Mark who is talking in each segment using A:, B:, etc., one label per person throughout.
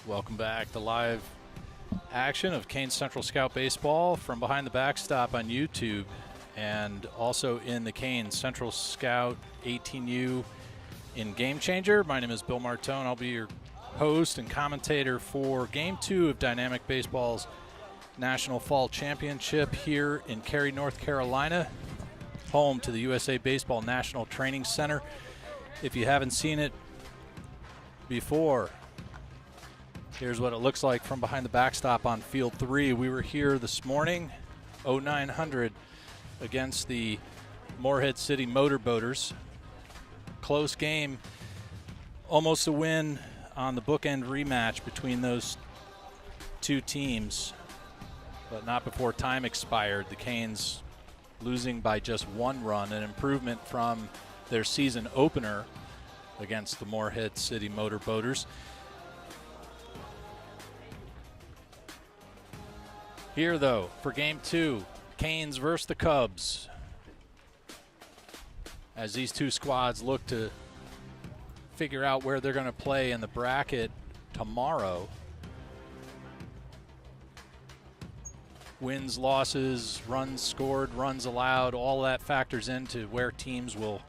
A: Welcome back to live action of Canes Central Scout Baseball from behind the backstop on YouTube and also in the Canes Central Scout 18U in Game Changer. My name is Bill Martone. I'll be your host and commentator for Game 2 of Dynamic Baseball's National Fall Championship here in Cary, North Carolina, home to the USA Baseball National Training Center. If you haven't seen it before, here's what it looks like from behind the backstop on Field 3. We were here this morning, 0900, against the Morehead City Motorboaters. Close game, almost a win on the bookend rematch between those two teams, but not before time expired. The Canes losing by just 1 run, an improvement from their season opener against the Morehead City Motorboaters. Here, though, for Game 2, Canes versus the Cubs, as these two squads look to figure out where they're going to play in the bracket tomorrow. Wins, losses, runs scored, runs allowed, all that factors into where teams will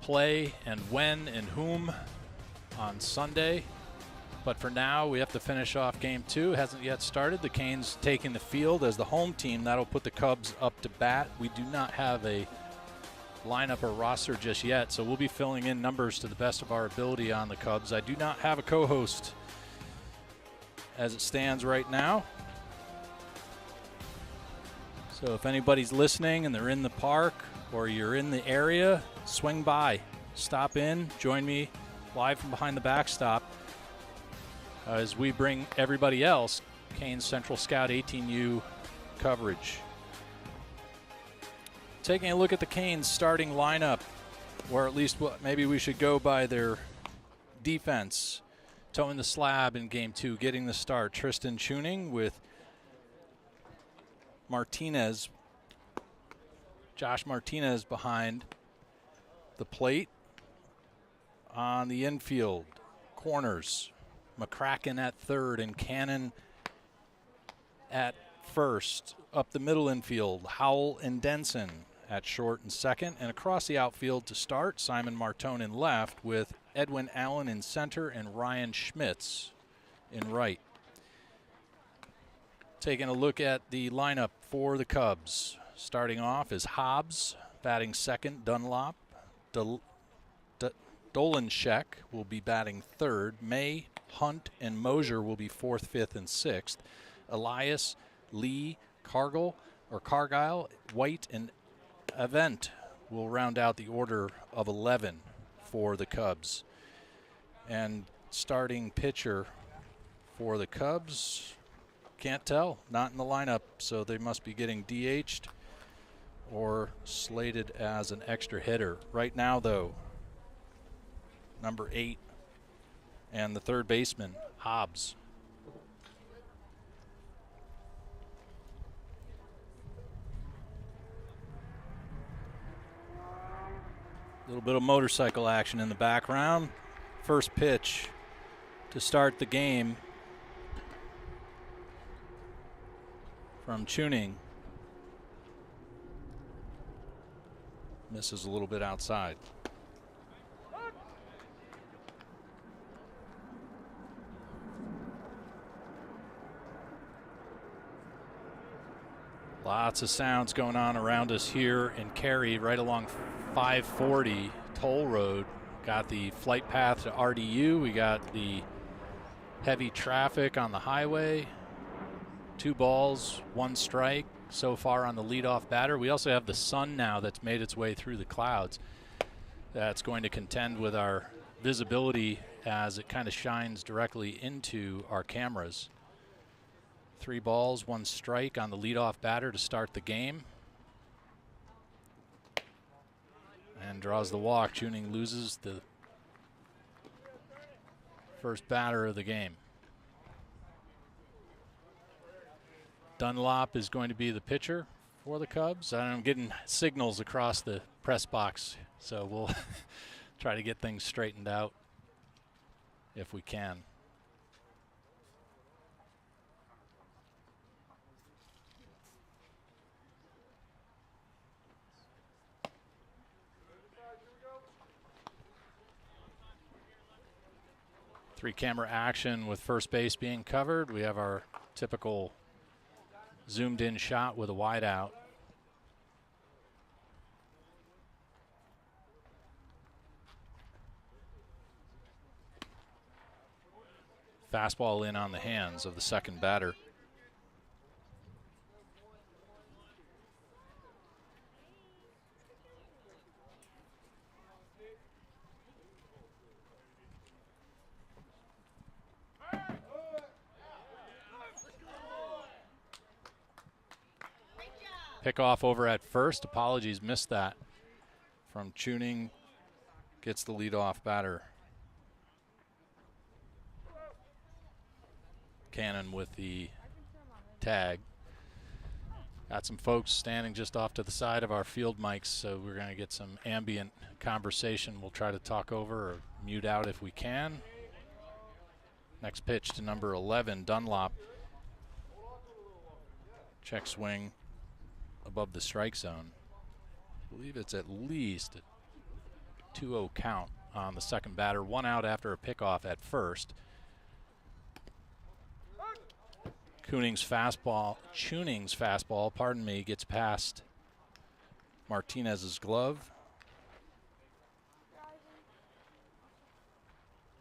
A: play and when and whom on Sunday. But for now, we have to finish off Game 2. It hasn't yet started. The Canes taking the field as the home team. That'll put the Cubs up to bat. We do not have a lineup or roster just yet, so we'll be filling in numbers to the best of our ability on the Cubs. I do not have a co-host as it stands right now. So if anybody's listening and they're in the park or you're in the area, swing by, stop in, join me live from behind the backstop as we bring everybody else Canes Central Scout 18U coverage. Taking a look at the Canes starting lineup, or at least maybe we should go by their defense. Towing the slab in Game 2, getting the start. Tristan Tuning with Martinez, Josh Martinez behind the plate. On the infield, corners, McCracken at third and Cannon at first. Up the middle infield, Howell and Denson at short and second. And across the outfield to start, Simon Martone in left with Edwin Allen in center and Ryan Schmitz in right. Taking a look at the lineup for the Cubs. Starting off is Hobbs, batting second. Dunlop, Dolanchek will be batting third. May, Hunt, and Mosier will be fourth, fifth, and sixth. Elias, Lee, Cargill, White, and Event will round out the order of 11 for the Cubs. And starting pitcher for the Cubs, can't tell, not in the lineup, so they must be getting DH'd or slated as an extra hitter. Right now, though, number 8 and the third baseman, Hobbs. A little bit of motorcycle action in the background. First pitch to start the game from Tuning. Misses a little bit outside. Lots of sounds going on around us here in Cary, right along 540 Toll Road. Got the flight path to RDU. We got the heavy traffic on the highway. 2 balls, 1 strike so far on the leadoff batter. We also have the sun now that's made its way through the clouds. That's going to contend with our visibility as it kind of shines directly into our cameras. 3 balls, 1 strike on the leadoff batter to start the game. And draws the walk. Tuning loses the first batter of the game. Dunlop is going to be the pitcher for the Cubs. I'm getting signals across the press box, so we'll try to get things straightened out. if we can. Three-camera action with first base being covered. We have our typical zoomed-in shot with a wide out. Fastball in on the hands of the second batter. Pickoff over at first. Apologies, missed that from Tuning. Gets the leadoff batter. Cannon with the tag. Got some folks standing just off to the side of our field mics, so we're going to get some ambient conversation we'll try to talk over or mute out if we can. Next pitch to number 11, Dunlop. Check swing above the strike zone. I believe it's at least a 2-0 count on the second batter. One out after a pickoff at first. Tuning's fastball, gets past Martinez's glove.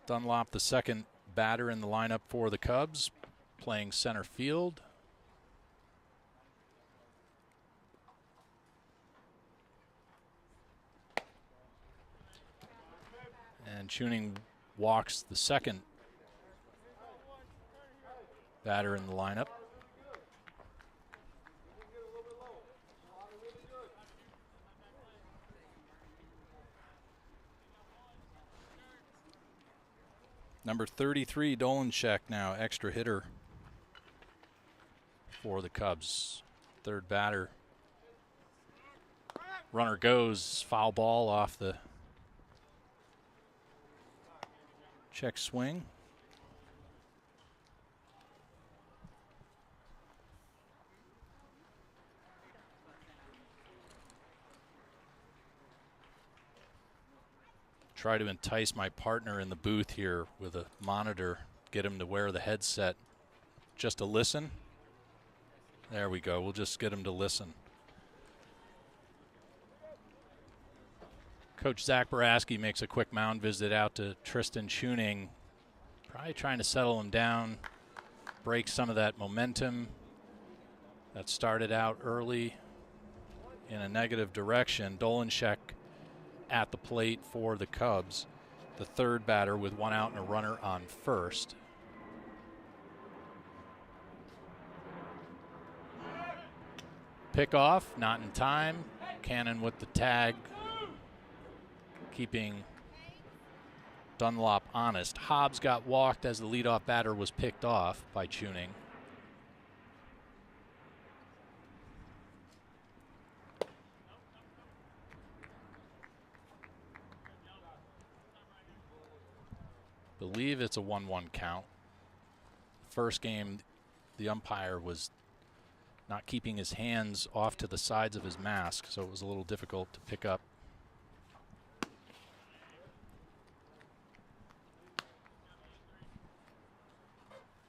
A: Dunlop, the second batter in the lineup for the Cubs, playing center field. And Tuning walks the second batter in the lineup. Number 33, Dolanchek now, extra hitter for the Cubs. Third batter. Runner goes, foul ball off the check swing. Try to entice my partner in the booth here with a monitor, get him to wear the headset just to listen. There we go. We'll just get him to listen. Coach Zach Baraski makes a quick mound visit out to Tristan Tuning, probably trying to settle him down, break some of that momentum that started out early in a negative direction. Dolanchek at the plate for the Cubs, the third batter with one out and a runner on first. Pickoff, not in time. Cannon with the tag, keeping Dunlop honest. Hobbs got walked as the leadoff batter was picked off by Tuning. Believe it's a 1-1 count. First game, the umpire was not keeping his hands off to the sides of his mask, so it was a little difficult to pick up.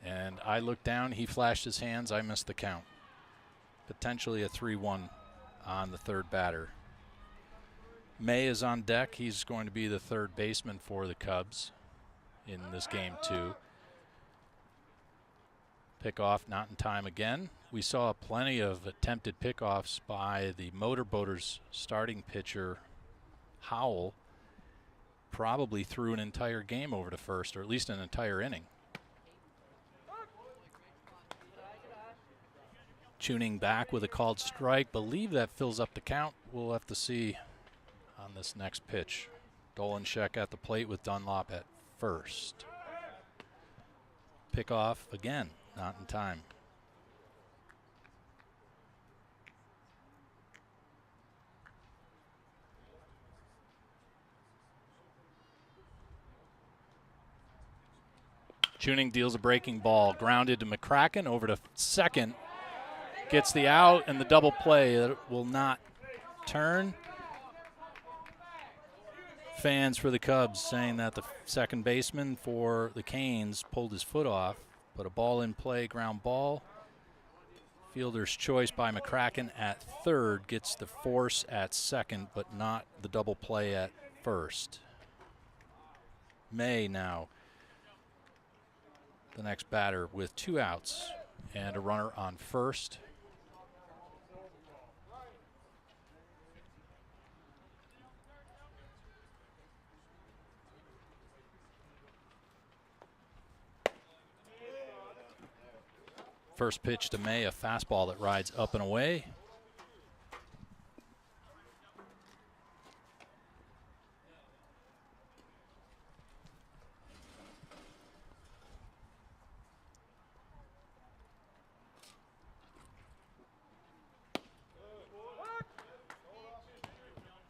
A: And I looked down, he flashed his hands, I missed the count. Potentially a 3-1 on the third batter. May is on deck. He's going to be the third baseman for the Cubs in this game too. Pickoff not in time again. We saw plenty of attempted pickoffs by the Motorboaters starting pitcher Howell. Probably threw an entire game over to first, or at least an entire inning. Tuning back with a called strike. Believe that fills up the count. We'll have to see on this next pitch. Dolanchek at the plate with Dunlop at first. Pickoff again, not in time. Tuning deals a breaking ball, grounded to McCracken, over to second. Gets the out and the double play that will not turn. Fans for the Cubs saying that the second baseman for the Canes pulled his foot off, but a ball in play, ground ball. Fielder's choice by McCracken at third gets the force at second, but not the double play at first. May now, the next batter, with 2 outs and a runner on first. First pitch to May, a fastball that rides up and away.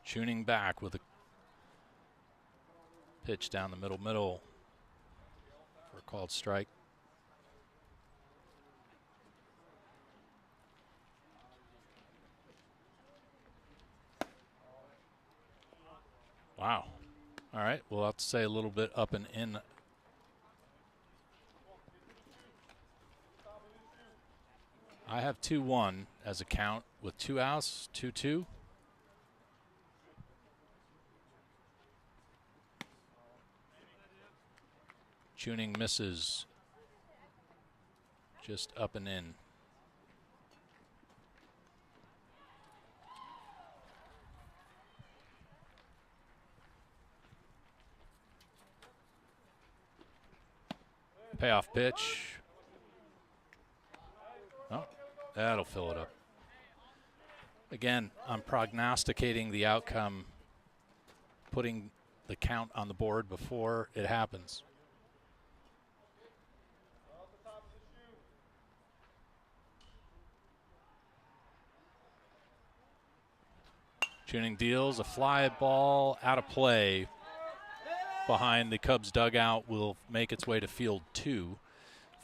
A: Tuning back with a pitch down the middle for a called strike. Wow. All right, we'll have to say a little bit up and in. I have 2-1 as a count with 2 outs, 2-2. Tuning misses, just up and in. Payoff pitch. Oh, that'll fill it up. Again, I'm prognosticating the outcome, putting the count on the board before it happens. Tuning deals a fly ball out of play behind the Cubs dugout, will make its way to field 2.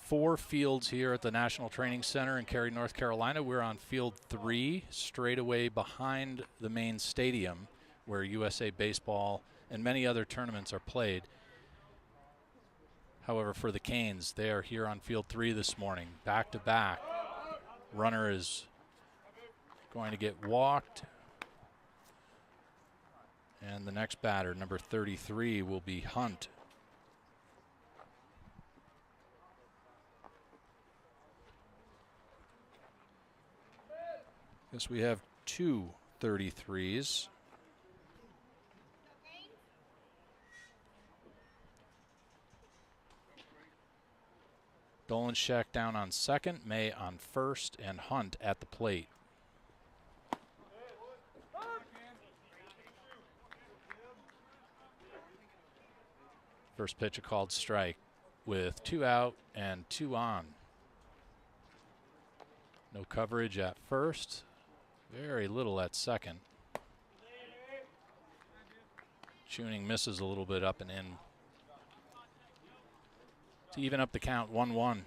A: 4 fields here at the National Training Center in Cary, North Carolina. We're on field 3, straight away behind the main stadium where USA Baseball and many other tournaments are played. However, for the Canes, they are here on field 3 this morning, back to back. Runner is going to get walked. And the next batter, number 33, will be Hunt. Guess we have 2 33s. Dolanchek down on second, May on first, and Hunt at the plate. First pitch, a called strike with 2 out and 2 on. No coverage at first, very little at second. Tuning misses a little bit up and in to even up the count, 1-1.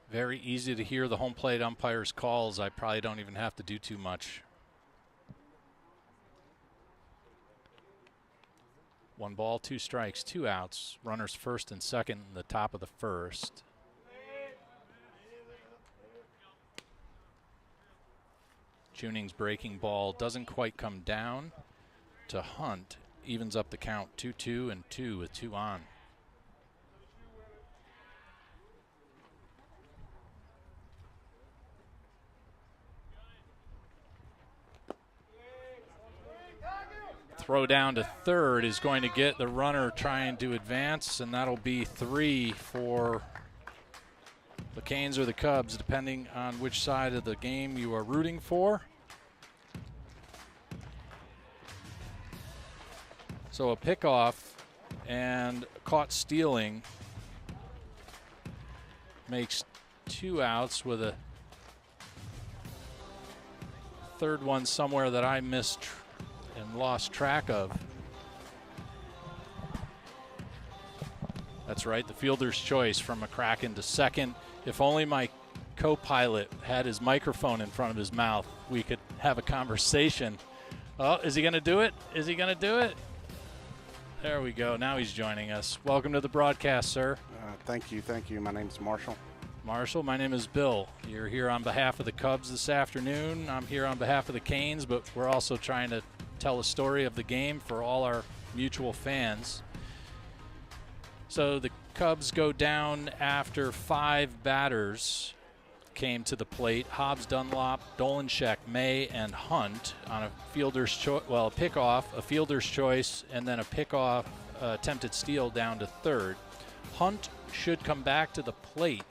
A: Very easy to hear the home plate umpire's calls. I probably don't even have to do too much. 1 ball, 2 strikes, 2 outs. Runners first and second in the top of the first. Tuning's breaking ball doesn't quite come down to Hunt. Evens up the count, 2-2 and 2 with 2 on. Throw down to third is going to get the runner trying to advance, and that'll be 3 for the Canes or the Cubs, depending on which side of the game you are rooting for. So a pickoff and caught stealing makes 2 outs with a third one somewhere that I missed and lost track of. That's right, the fielder's choice from McCracken to second. If only my co-pilot had his microphone in front of his mouth, we could have a conversation. Oh, is he going to do it? Is he going to do it? There we go. Now he's joining us. Welcome to the broadcast, sir.
B: Thank you. Thank you. My name's Marshall.
A: Marshall, my name is Bill. You're here on behalf of the Cubs this afternoon. I'm here on behalf of the Canes, but we're also trying to tell a story of the game for all our mutual fans. So the Cubs go down after 5 batters came to the plate. Hobbs, Dunlop, Dolanchek, May, and Hunt on a fielder's choice, well, a pickoff, a fielder's choice, and then a pickoff attempted steal down to third. Hunt should come back to the plate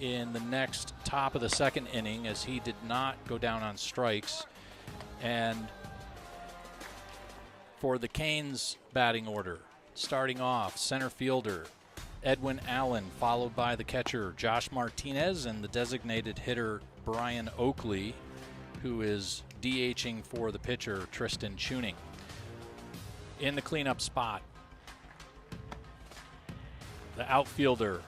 A: in the next top of the second inning, as he did not go down on strikes. And for the Canes batting order, starting off, center fielder Edwin Allen, followed by the catcher Josh Martinez and the designated hitter Brian Oakley, who is DHing for the pitcher Tristan Tuning. In the cleanup spot, the outfielder,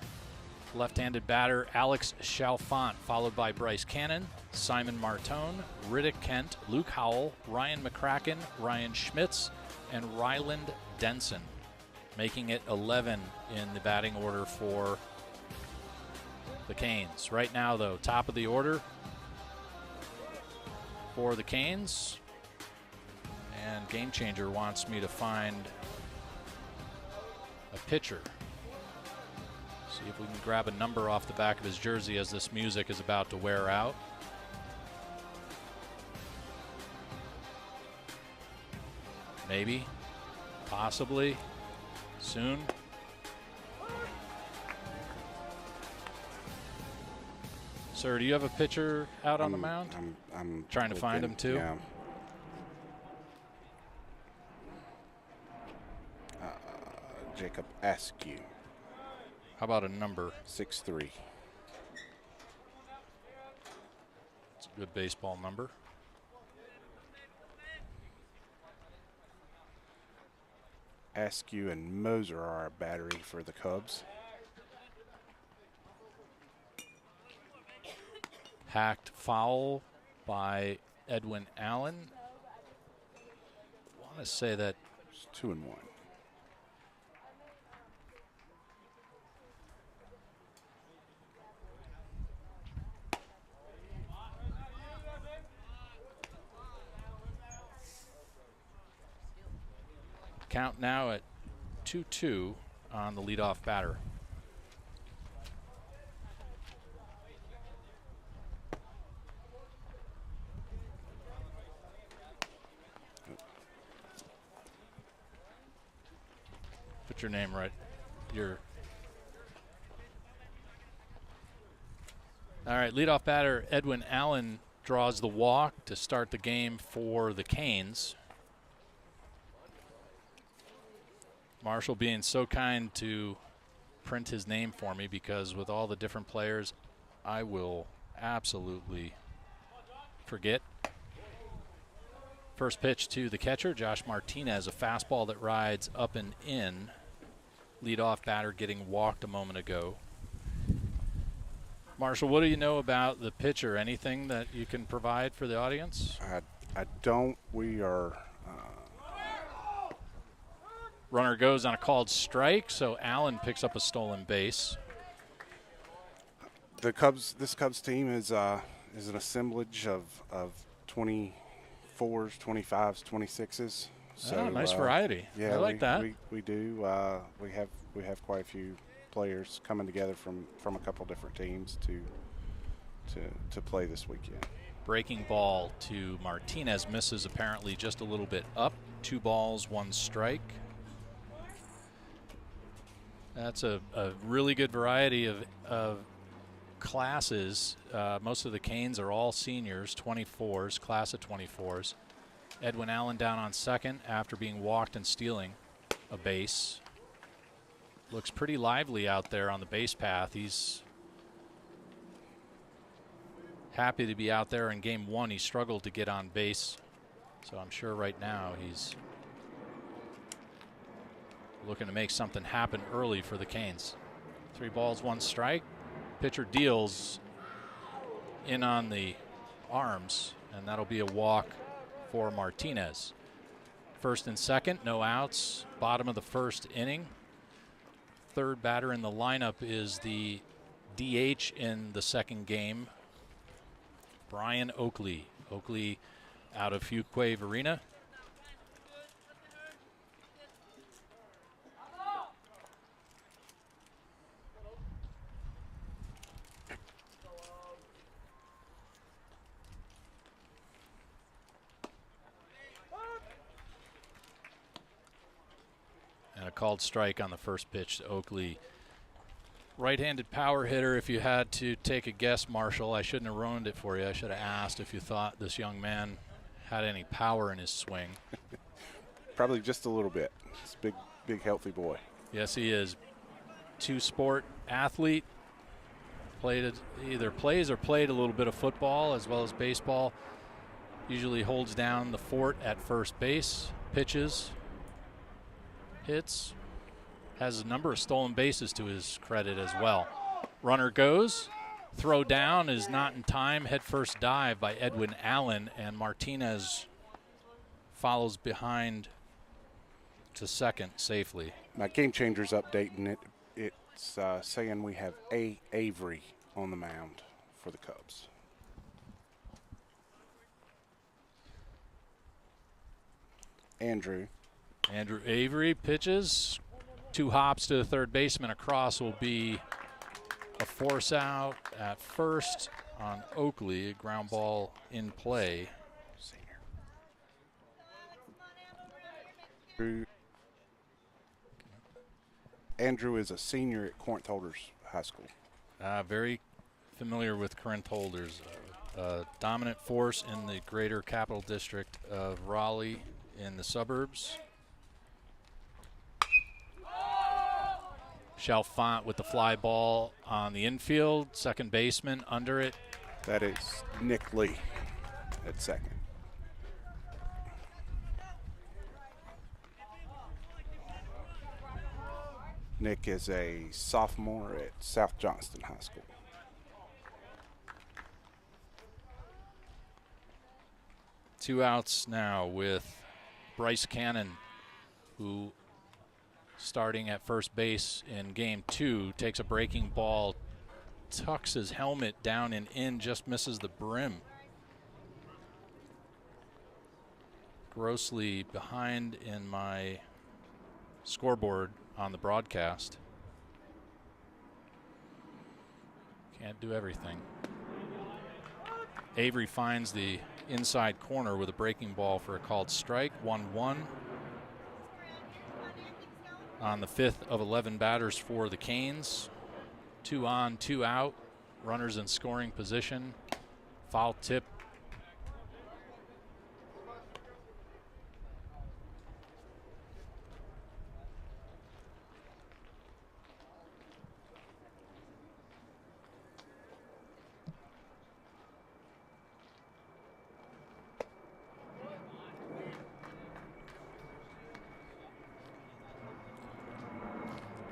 A: left-handed batter Alex Chalfant, followed by Bryce Cannon, Simon Martone, Riddick Kent, Luke Howell, Ryan McCracken, Ryan Schmitz, and Ryland Denson, making it 11 in the batting order for the Canes. Right now, though, top of the order for the Canes. And Game Changer wants me to find a pitcher. See if we can grab a number off the back of his jersey as this music is about to wear out. Maybe, possibly, soon. Sir, do you have a pitcher out on the mound?
B: I'm
A: trying to find him too.
B: Yeah. Jacob Askew.
A: How about a number?
B: 6'3".
A: It's a good baseball number.
B: Askew and Moser are our battery for the Cubs.
A: Hacked foul by Edwin Allen. I want to say that
B: It's 2-1.
A: count now at 2-2 on the leadoff batter. Put your name right. All right, leadoff batter Edwin Allen draws the walk to start the game for the Canes. Marshall being so kind to print his name for me, because with all the different players, I will absolutely forget. First pitch to the catcher, Josh Martinez, a fastball that rides up and in. Leadoff batter getting walked a moment ago. Marshall, what do you know about the pitcher? Anything that you can provide for the audience?
B: I don't. We are.
A: Runner goes on a called strike, so Allen picks up a stolen base.
B: The Cubs. This Cubs team is an assemblage of 24s, 25s, 26s. So
A: nice variety.
B: Yeah,
A: I like that.
B: We do. We have quite a few players coming together from a couple different teams to play this weekend.
A: Breaking ball to Martinez, misses apparently just a little bit up. 2 balls, 1 strike. That's a really good variety of classes. Most of the Canes are all seniors, 24s, class of 24s. Edwin Allen down on second after being walked and stealing a base. Looks pretty lively out there on the base path. He's happy to be out there. In game 1, he struggled to get on base. So I'm sure right now he's looking to make something happen early for the Canes. 3 balls, 1 strike. Pitcher deals in on the arms, and that'll be a walk for Martinez. First and second, no outs. Bottom of the first inning. Third batter in the lineup is the DH in the second game, Brian Oakley. Oakley out of Fuquay Arena. And a called strike on the first pitch to Oakley. Right-handed power hitter. If you had to take a guess, Marshall, I shouldn't have ruined it for you. I should have asked if you thought this young man had any power in his swing.
B: Probably just a little bit. He's a big, healthy boy.
A: Yes, he is. 2-sport athlete. Either plays or played a little bit of football as well as baseball. Usually holds down the fort at first base. Pitches. Hits. Has a number of stolen bases to his credit as well. Runner goes. Throw down is not in time. Head first dive by Edwin Allen, and Martinez follows behind to second safely.
B: My Game Changers updating it. It's saying we have Avery on the mound for the Cubs. Andrew
A: Avery pitches. 2 hops to the third baseman. Across will be a force out at first on Oakley. A ground ball in play.
B: Andrew is a senior at Corinth Holders High School.
A: Very familiar with Corinth Holders. Dominant force in the greater capital district of Raleigh in the suburbs. Chalfant with the fly ball on the infield. Second baseman under it.
B: That is Nick Lee at second. Nick is a sophomore at South Johnston High School.
A: Two outs now with Bryce Cannon, who starting at first base in game 2, takes a breaking ball, tucks his helmet down and in, just misses the brim. Grossly behind in my scoreboard on the broadcast. Can't do everything. Avery finds the inside corner with a breaking ball for a called strike. 1-1. On the 5th of 11 batters for the Canes. 2 on, 2 out. Runners in scoring position. Foul tip.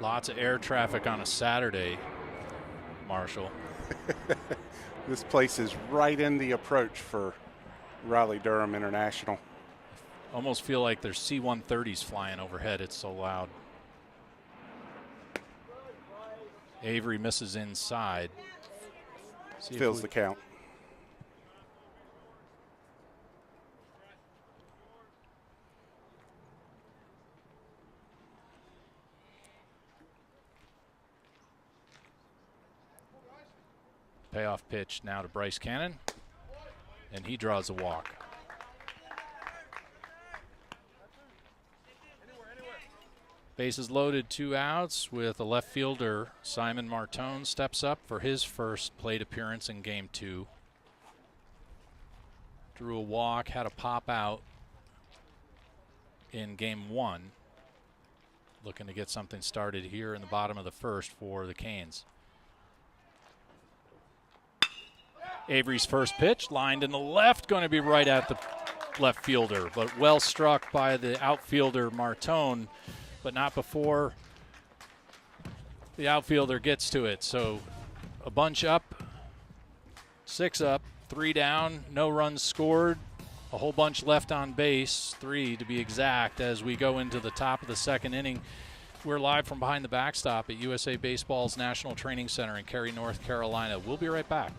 A: Lots of air traffic on a Saturday, Marshall.
B: This place is right in the approach for Raleigh-Durham International.
A: Almost feel like there's C-130s flying overhead. It's so loud. Avery misses inside.
B: Fills the count.
A: Payoff pitch now to Bryce Cannon, and he draws a walk. Bases loaded, 2 outs with a left fielder. Simon Martone steps up for his first plate appearance in game 2. Drew a walk, had a pop out in game 1. Looking to get something started here in the bottom of the first for the Canes. Avery's first pitch, lined in the left, going to be right at the left fielder, but well struck by the outfielder Martone, but not before the outfielder gets to it. So a bunch up, 6 up, 3 down, no runs scored, a whole bunch left on base, 3 to be exact, as we go into the top of the second inning. We're live from behind the backstop at USA Baseball's National Training Center in Cary, North Carolina. We'll be right back.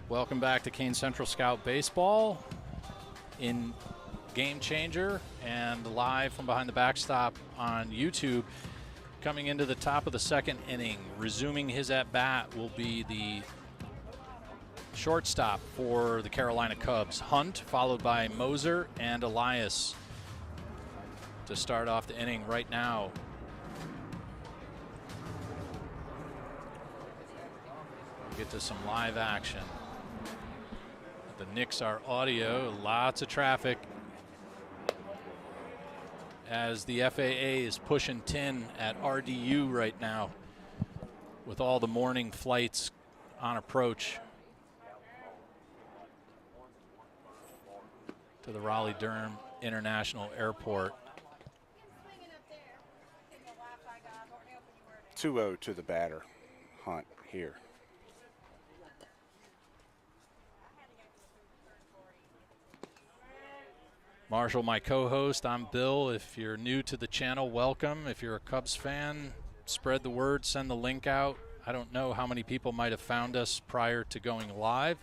A: Welcome back to Canes Central Scout Baseball in Game Changer and live from behind the backstop on YouTube. Coming into the top of the second inning, resuming his at-bat will be the shortstop for the Carolina Cubs, Hunt, followed by Moser and Elias to start off the inning right now. We'll get to some live action. The Knicks are audio, lots of traffic as the FAA is pushing tin at RDU right now with all the morning flights on approach to the Raleigh-Durham International Airport.
B: 2-0 to the batter, Hunt here.
A: Marshall, my co-host, I'm Bill. If you're new to the channel, welcome. If you're a Cubs fan, spread the word, send the link out. I don't know how many people might have found us prior to going live.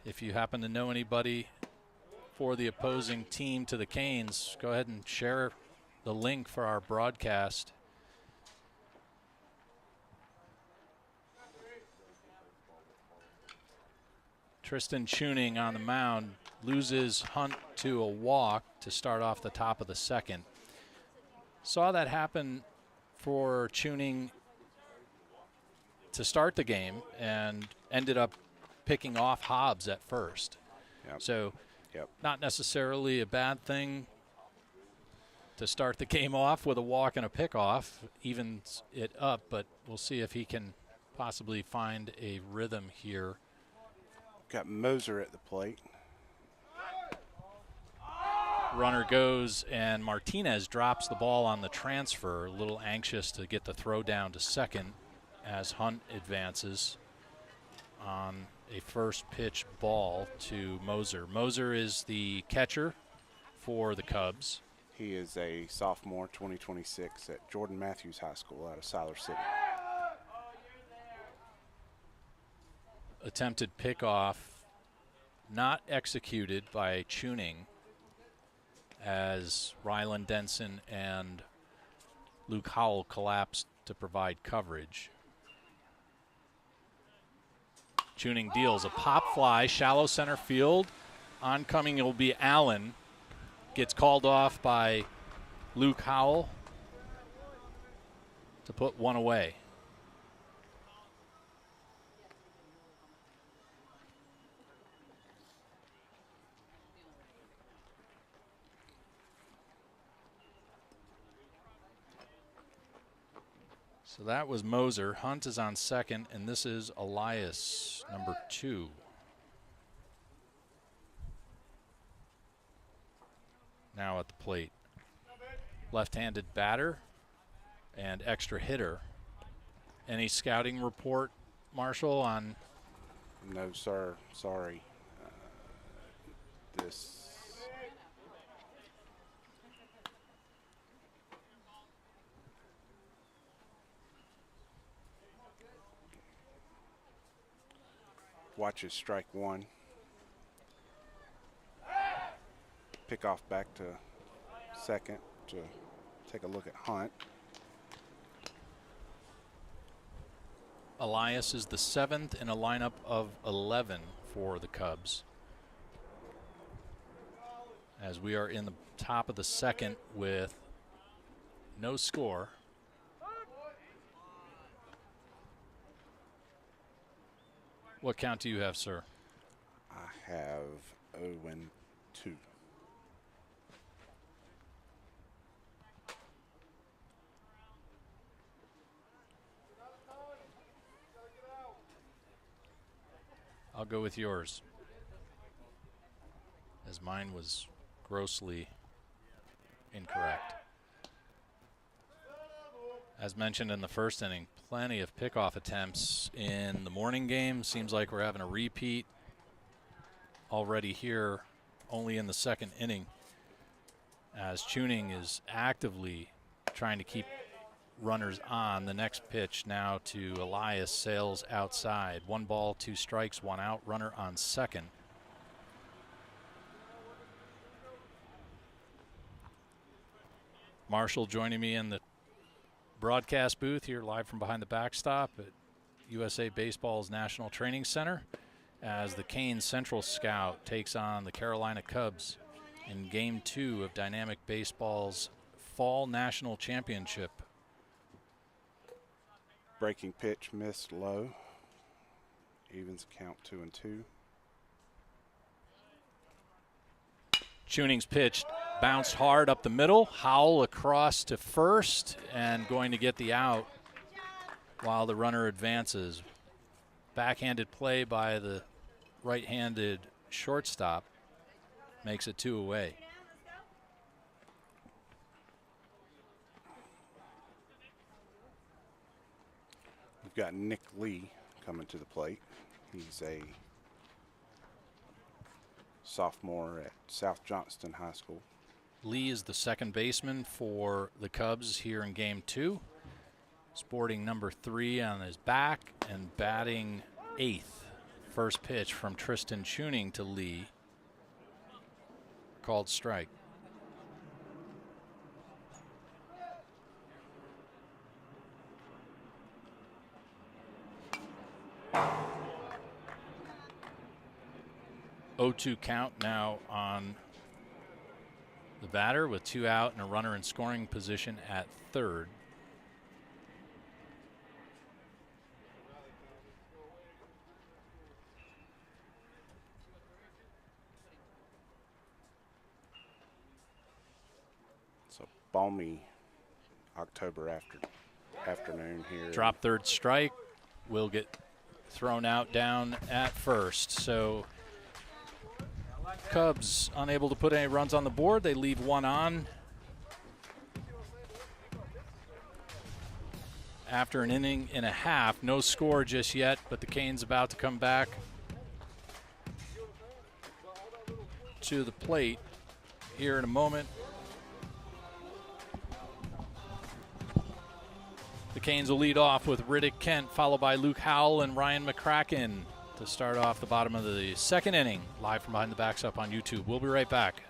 A: If you happen to know anybody for the opposing team to the Canes, go ahead and share the link for our broadcast. Tristan Tuning on the mound loses Hunt to a walk to start off the top of the second. Saw that happen for Tuning to start the game and ended up picking off Hobbs at first.
B: Yep.
A: So
B: Yep.
A: not necessarily a bad thing to start the game off with a walk and a pickoff, evens it up, but we'll see if he can possibly find a rhythm here.
B: Got Moser at the plate.
A: Runner goes, and Martinez drops the ball on the transfer, a little anxious to get the throw down to second as Hunt advances on a first pitch ball to Moser. Moser is the catcher for the Cubs.
B: He is a sophomore, 2026 at Jordan Matthews High School out of Siler City.
A: Attempted pickoff not executed by Tuning as Ryland Denson and Luke Howell collapsed to provide coverage. Tuning deals a pop fly, shallow center field. Oncoming will be Allen. Gets called off by Luke Howell to put one away. So that was Moser. Hunt is on second, and this is Elias, number 2. Now at the plate. Left-handed batter. and extra hitter. Any scouting report, Marshall, on?
B: No, sir. Sorry. This. Watches strike one. Pick off back to second to take a look at Hunt.
A: Elias is the 7th in a lineup of 11 for the Cubs, as we are in the top of the second with no score. What count do you have, sir?
B: I have 0-2.
A: I'll go with yours, as mine was grossly incorrect. As mentioned in the first inning, plenty of pickoff attempts in the morning game. Seems like we're having a repeat already here, only in the second inning, as Chewning is actively trying to keep runners on. The next pitch now to Elias, sails outside. 1 ball, 2 strikes, 1 out, runner on second. Marshall joining me in the broadcast booth here live from behind the backstop at USA Baseball's National Training Center, as the CANES Central Scout takes on the Carolina Cubs in Game 2 of Dynamic Baseball's Fall National Championship.
B: Breaking pitch missed low. Evens count 2-2.
A: Chewning's pitch bounced hard up the middle. Howell across to first and going to get the out while the runner advances. Backhanded play by the right-handed shortstop makes it 2 away.
B: We've got Nick Lee coming to the plate. He's a sophomore at South Johnston High School.
A: Lee is the second baseman for the Cubs here in Game 2, sporting number 3 on his back and batting 8th. First pitch from Tristan Chewning to Lee, called strike. (0-2) count now on the batter, with 2 out and a runner in scoring position at third.
B: It's a balmy October afternoon here.
A: Drop third strike, will get thrown out down at first. So Cubs unable to put any runs on the board. They leave 1 on after an inning and a half. No score just yet, but the Canes about to come back to the plate here in a moment. The Canes will lead off with Riddick Kent, followed by Luke Howell and Ryan McCracken to start off the bottom of the second inning, live from behind the backstop on YouTube. We'll be right back.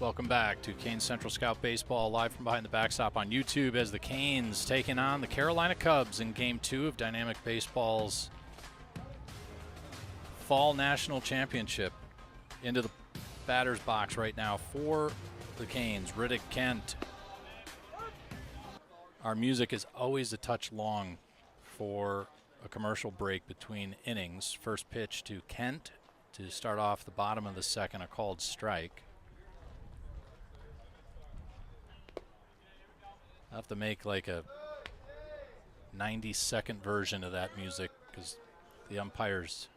A: Welcome back to Canes Central Scout Baseball, live from behind the backstop on YouTube as the Canes taking on the Carolina Cubs in Game 2 of Dynamic Baseball's Fall National Championship. Into the batter's box right now for the Canes, Riddick Kent. Our music is always a touch long for a commercial break between innings. First pitch to Kent to start off the bottom of the second, a called strike. I'll have to make like a 90-second version of that music because the umpires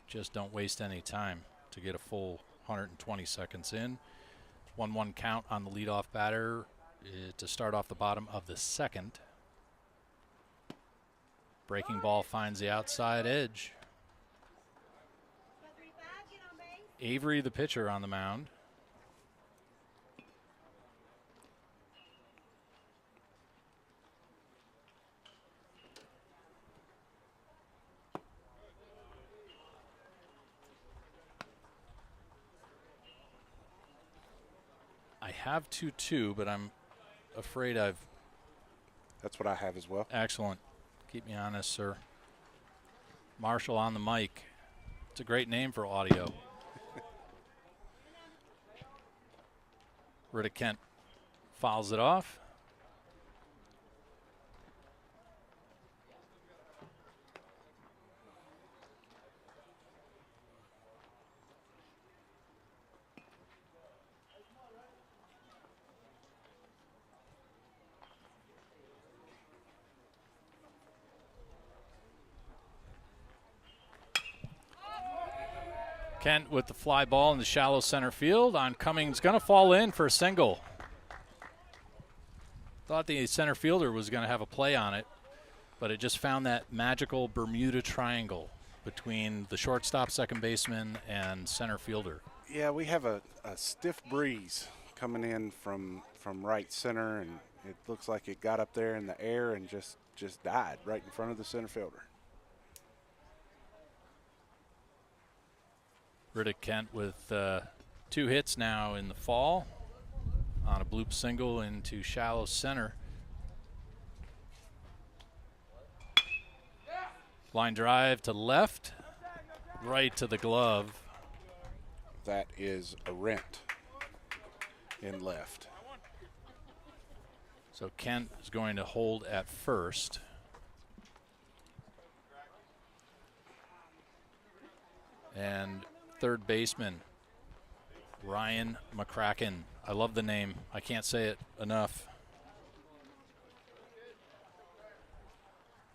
A: just don't waste any time to get a full 120 seconds in. 1-1 count on the leadoff batter to start off the bottom of the second. Breaking ball finds the outside edge. Avery, the pitcher, on the mound. I have 2-2, but I'm afraid I've...
B: That's what I have as well.
A: Excellent. Keep me honest, sir. Marshall on the mic. It's a great name for audio. Riddick Kent fouls it off. Kent with the fly ball in the shallow center field. On Cummings, going to fall in for a single. Thought the center fielder was going to have a play on it, but it just found that magical Bermuda Triangle between the shortstop, second baseman, and center fielder.
B: Yeah, we have a stiff breeze coming in from right center, and it looks like it got up there in the air and just died right in front of the center fielder.
A: Riddick Kent with 2 hits now in the fall on a bloop single into shallow center. Line drive to left, right to the glove.
B: That is a rent in left.
A: So Kent is going to hold at first. And third baseman, Ryan McCracken. I love the name. I can't say it enough.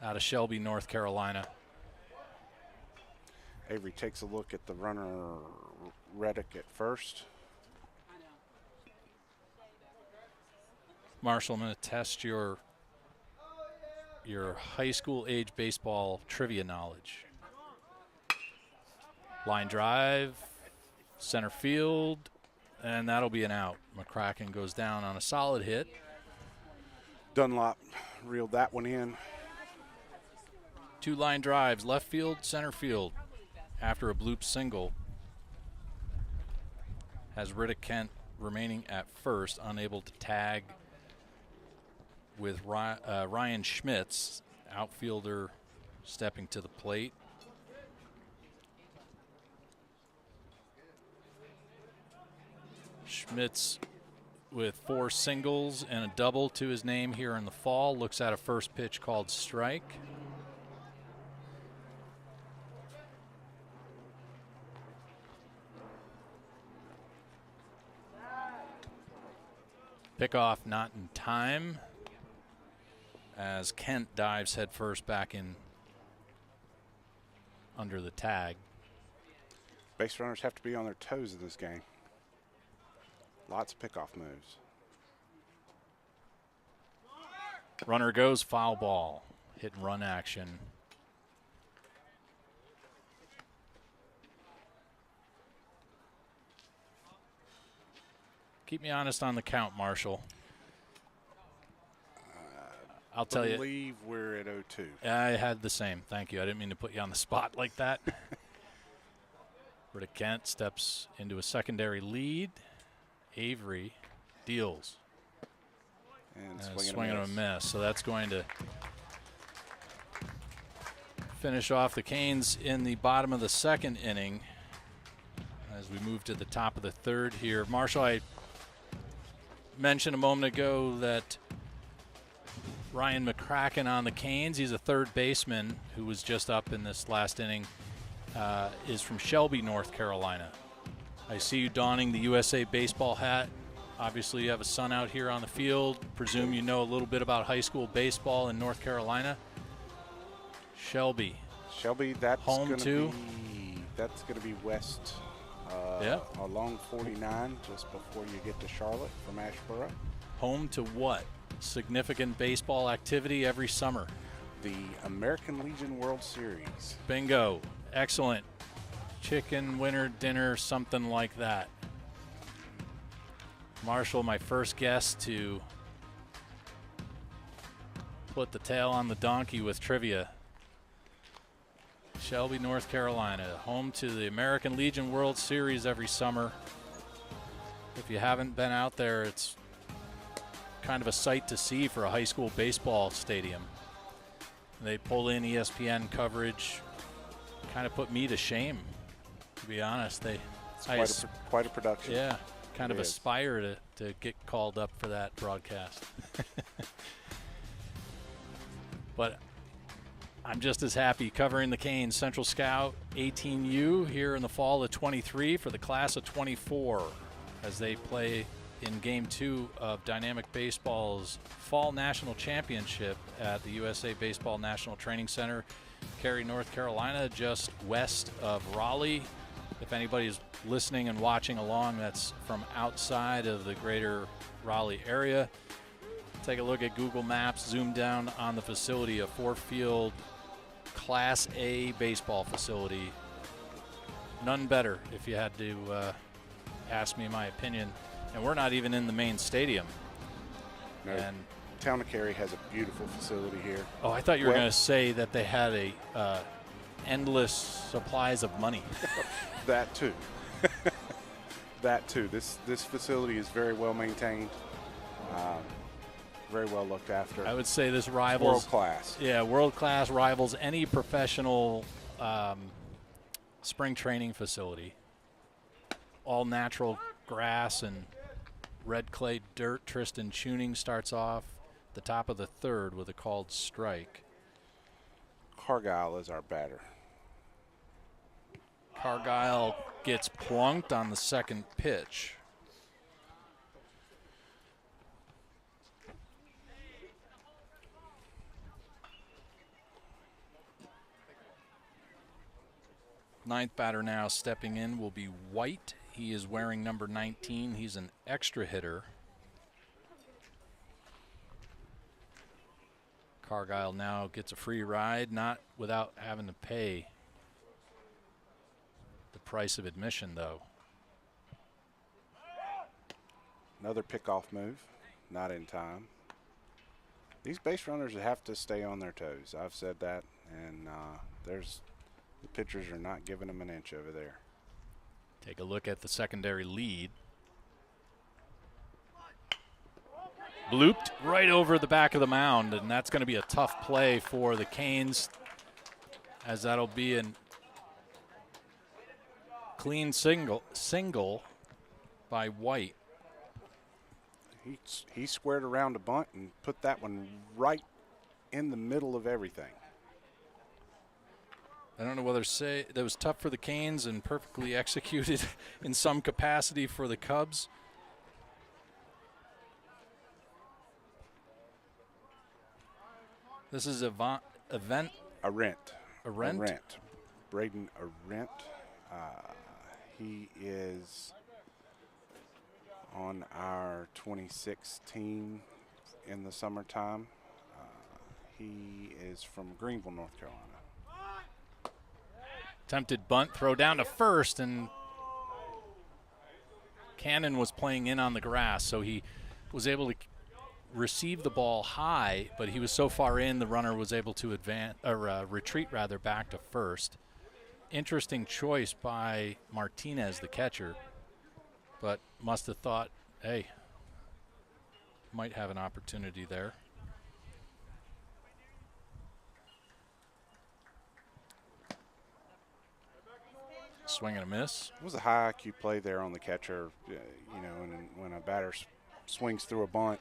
A: Out of Shelby, North Carolina.
B: Avery takes a look at the runner, Reddick, at first.
A: Marshall, I'm going to test your high school age baseball trivia knowledge. Line drive, center field, and that'll be an out. McCracken goes down on a solid hit.
B: Dunlop reeled that one in.
A: 2 line drives, left field, center field. After a bloop single, has Riddick Kent remaining at first, unable to tag with Ryan Schmitz, outfielder, stepping to the plate. Schmitz with 4 singles and a double to his name here in the fall. Looks at a first pitch called strike. Pickoff not in time as Kent dives headfirst back in under the tag.
B: Base runners have to be on their toes in this game. Lots of pickoff moves.
A: Runner goes, foul ball. Hit and run action. Keep me honest on the count, Marshall. I'll tell you.
B: I believe we're at 0-2.
A: I had the same. Thank you. I didn't mean to put you on the spot like that. Riddick Kent steps into a secondary lead. Avery deals.
B: And
A: swinging a miss. So that's going to finish off the Canes in the bottom of the second inning as we move to the top of the third here. Marshall, I mentioned a moment ago that Ryan McCracken on the Canes, he's a third baseman who was just up in this last inning, is from Shelby, North Carolina. I see you donning the USA Baseball hat. Obviously, you have a son out here on the field. Presume you know a little bit about high school baseball in North Carolina. Shelby,
B: that's
A: home to?
B: That's going to be west along 49 just before you get to Charlotte from Ashboro.
A: Home to what significant baseball activity every summer?
B: The American Legion World Series.
A: Bingo. Excellent. Chicken winner dinner, something like that. Marshall, my first guest to put the tail on the donkey with trivia. Shelby, North Carolina, home to the American Legion World Series every summer. If you haven't been out there, it's kind of a sight to see for a high school baseball stadium. They pull in ESPN coverage, kind of put me to shame, to be honest.
B: It's quite a production.
A: Yeah, kind of aspire to get called up for that broadcast. But I'm just as happy covering the Canes Central Scout 18U here in the fall of 23 for the class of 24 as they play in Game 2 of Dynamic Baseball's Fall National Championship at the USA Baseball National Training Center, Cary, North Carolina, just west of Raleigh. If anybody's listening and watching along that's from outside of the greater Raleigh area, take a look at Google Maps, zoom down on the facility, a 4-field Class A baseball facility. None better if you had to ask me my opinion. And we're not even in the main stadium.
B: No,
A: and
B: Town of Cary has a beautiful facility here.
A: Oh, I thought you were going to say that they had a endless supplies of money.
B: That too. That too. This facility is very well maintained, very well looked after.
A: I would say this rivals
B: world class.
A: Yeah, world class, rivals any professional spring training facility. All natural grass and red clay dirt. Tristan Tuning starts off the top of the third with a called strike.
B: Cargyle is our batter.
A: Cargyle gets plunked on the second pitch. Ninth batter now stepping in will be White. He is wearing number 19. He's an extra hitter. Cargyle now gets a free ride, not without having to pay the price of admission, though.
B: Another pickoff move, not in time. These base runners have to stay on their toes. I've said that, and the pitchers are not giving them an inch over there.
A: Take a look at the secondary lead. Blooped right over the back of the mound, and that's going to be a tough play for the Canes, as that'll be a clean single by White.
B: He squared around a bunt and put that one right in the middle of everything.
A: I don't know whether to say that was tough for the Canes and perfectly executed in some capacity for the Cubs. This is Arendt.
B: Braden Arendt. He is on our 26 team in the summertime. He is from Greenville, North Carolina.
A: Attempted bunt, throw down to first, and Cannon was playing in on the grass, so he was able to receive the ball high, but he was so far in, the runner was able to retreat back to first. Interesting choice by Martinez, the catcher, but must have thought hey, might have an opportunity there. Swing and a miss.
B: It was a high IQ play there on the catcher. You know, and when a batter swings through a bunt,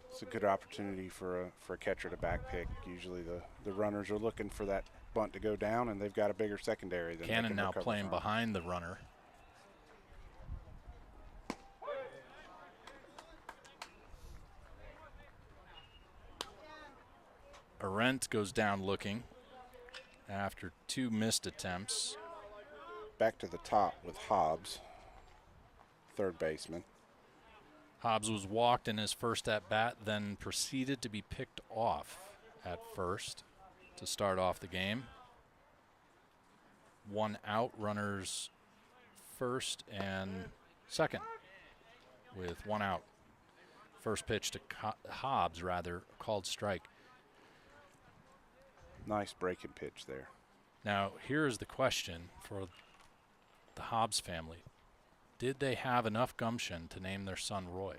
B: it's a good opportunity for a catcher to back pick. Usually the runners are looking for that bunt to go down, and they've got a bigger secondary than
A: Cannon
B: they can
A: now
B: recover
A: playing
B: from.
A: behind the runner. Arendt goes down looking after 2 missed attempts.
B: Back to the top with Hobbs, third baseman.
A: Hobbs was walked in his first at-bat, then proceeded to be picked off at first to start off the game. 1 out, runners first and second with 1 out. First pitch to Hobbs, called strike.
B: Nice breaking pitch there.
A: Now, here's the question for the Hobbs family. Did they have enough gumption to name their son Roy?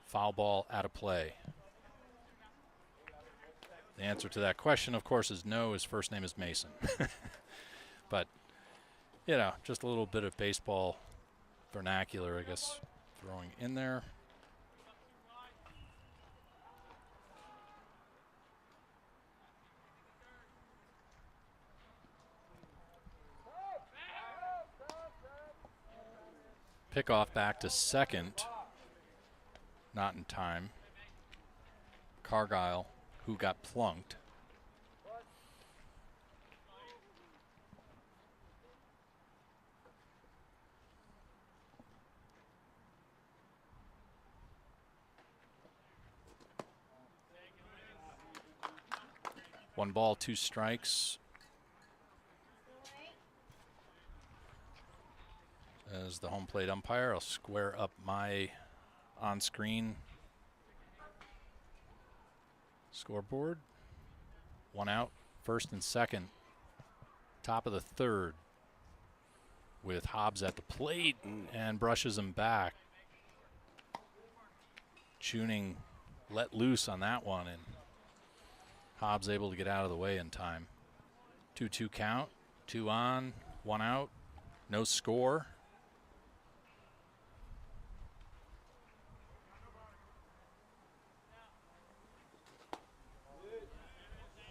A: Foul ball out of play. The answer to that question, of course, is no. His first name is Mason. But, you know, just a little bit of baseball vernacular, I guess, throwing in there. Pickoff back to second. Not in time. Cargyle, who got plunked. One ball, 2 strikes. As the home plate umpire, I'll square up my on-screen scoreboard. 1 out, first and second. Top of the third with Hobbs at the plate and brushes him back. Tuning let loose on that one, and Hobbs able to get out of the way in time. 2-2 count, 2 on, 1 out, no score.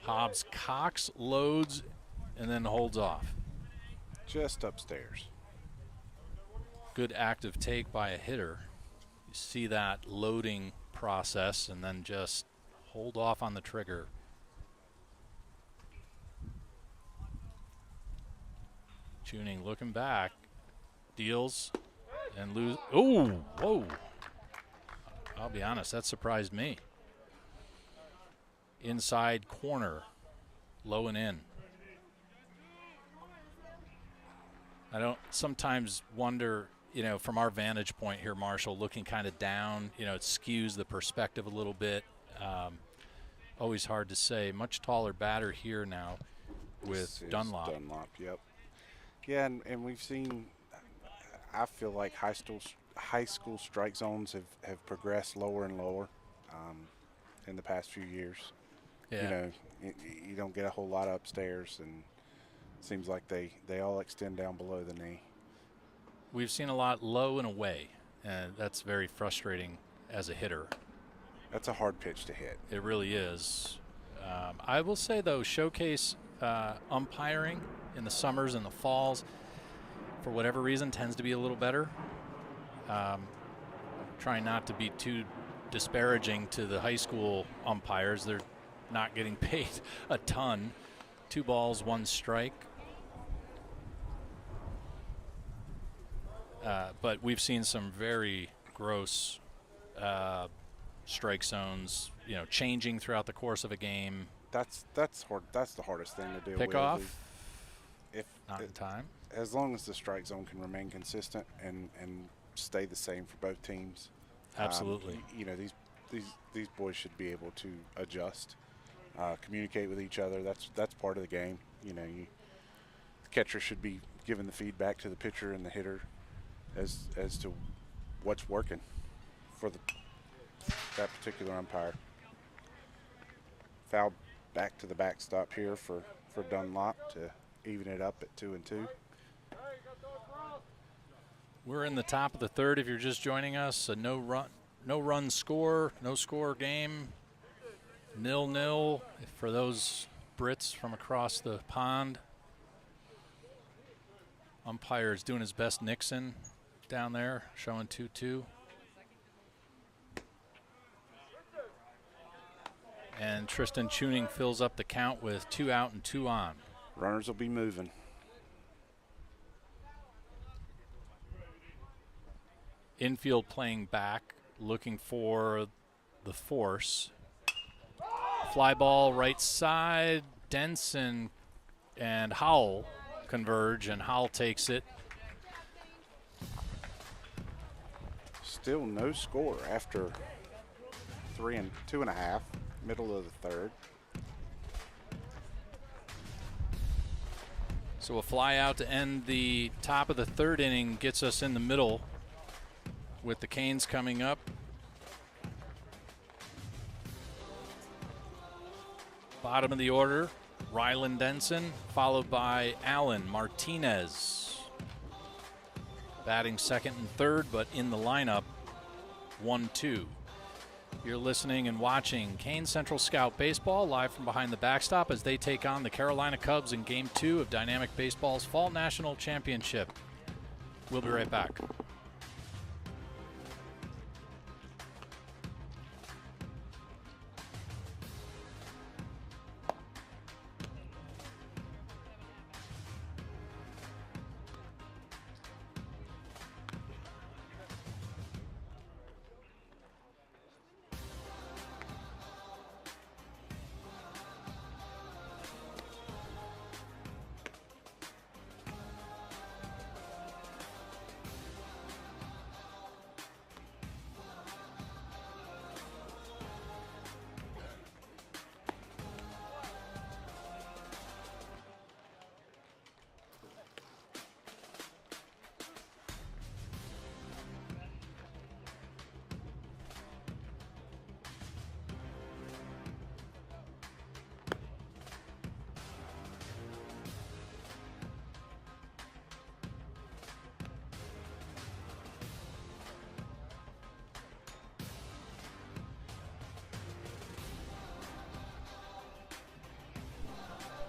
A: Hobbs cocks, loads, and then holds off.
B: Just upstairs.
A: Good active take by a hitter. You see that loading process and then just hold off on the trigger. Tuning, looking back, deals and lose. Oh, whoa. I'll be honest, that surprised me. Inside corner, low and in. I don't sometimes wonder, you know, from our vantage point here, Marshall, looking kind of down, you know, it skews the perspective a little bit. Always hard to say. Much taller batter here now with Dunlop.
B: Dunlop, yep. Yeah, and we've seen, I feel like high school strike zones have progressed lower and lower in the past few years.
A: Yeah.
B: You know, you don't get a whole lot upstairs, and it seems like they all extend down below the knee.
A: We've seen a lot low and away, and that's very frustrating as a hitter.
B: That's a hard pitch to hit.
A: It really is. I will say, though, showcase umpiring in the summers and the falls, for whatever reason, tends to be a little better. Trying not to be too disparaging to the high school umpires. They're not getting paid a ton. 2 balls, 1 strike. But we've seen some very gross strike zones, you know, changing throughout the course of a game.
B: That's hard. That's the hardest thing to deal with.
A: Pickoff.
B: If
A: Not in time.
B: As long as the strike zone can remain consistent and stay the same for both teams.
A: Absolutely.
B: You know, these boys should be able to adjust, communicate with each other. That's part of the game. You know, the catcher should be giving the feedback to the pitcher and the hitter. as to what's working for that particular umpire. Foul back to the backstop here for Dunlop to even it up at 2-2.
A: We're in the top of the third. If you're just joining us, a no run score, no score game, 0-0 for those Brits from across the pond. Umpire is doing his best. Nixon down there showing 2-2. And Tristan Tuning fills up the count with 2 out and 2 on.
B: Runners will be moving.
A: Infield playing back, looking for the force. Fly ball right side. Denson and Howell converge, and Howell takes it.
B: Still no score after 3 and 2.5, middle of the third.
A: So a fly out to end the top of the third inning gets us in the middle with the Canes coming up. Bottom of the order, Rylan Denson, followed by Allen Martinez. Batting second and third, but in the lineup, 1-2. You're listening and watching Canes Central Scout Baseball live from behind the backstop as they take on the Carolina Cubs in Game 2 of Dynamic Baseball's Fall National Championship. We'll be right back.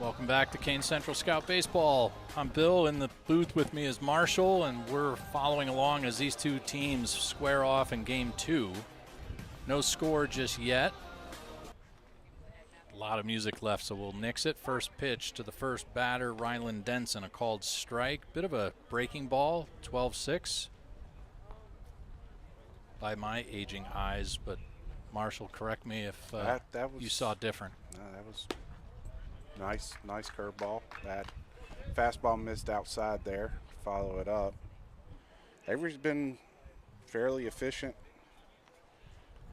A: Welcome back to Canes Central Scout Baseball. I'm Bill. In the booth with me is Marshall, and we're following along as these two teams square off in Game 2. No score just yet. A lot of music left, so we'll nix it. First pitch to the first batter, Rylan Denson, a called strike. Bit of a breaking ball, 12-6 by my aging eyes, but Marshall, correct me if
B: that was,
A: you saw different.
B: No, that was nice curveball. That fastball missed outside there. Follow it up. Avery's been fairly efficient.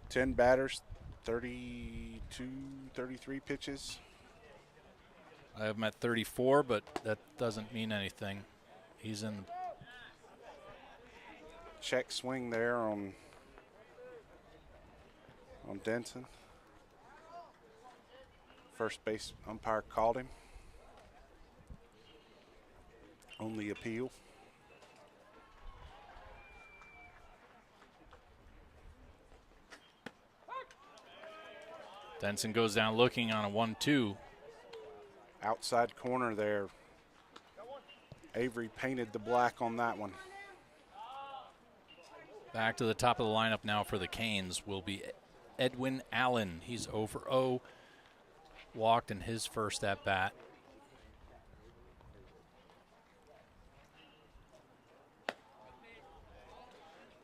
B: 10 batters, 32, 33 pitches.
A: I have him at 34, but that doesn't mean anything. He's in.
B: Check swing there on Denson. First base umpire called him on the appeal.
A: Denson goes down looking on a 1-2.
B: Outside corner there. Avery painted the black on that one.
A: Back to the top of the lineup now for the Canes will be Edwin Allen. He's 0-for-0. Walked in his first at bat.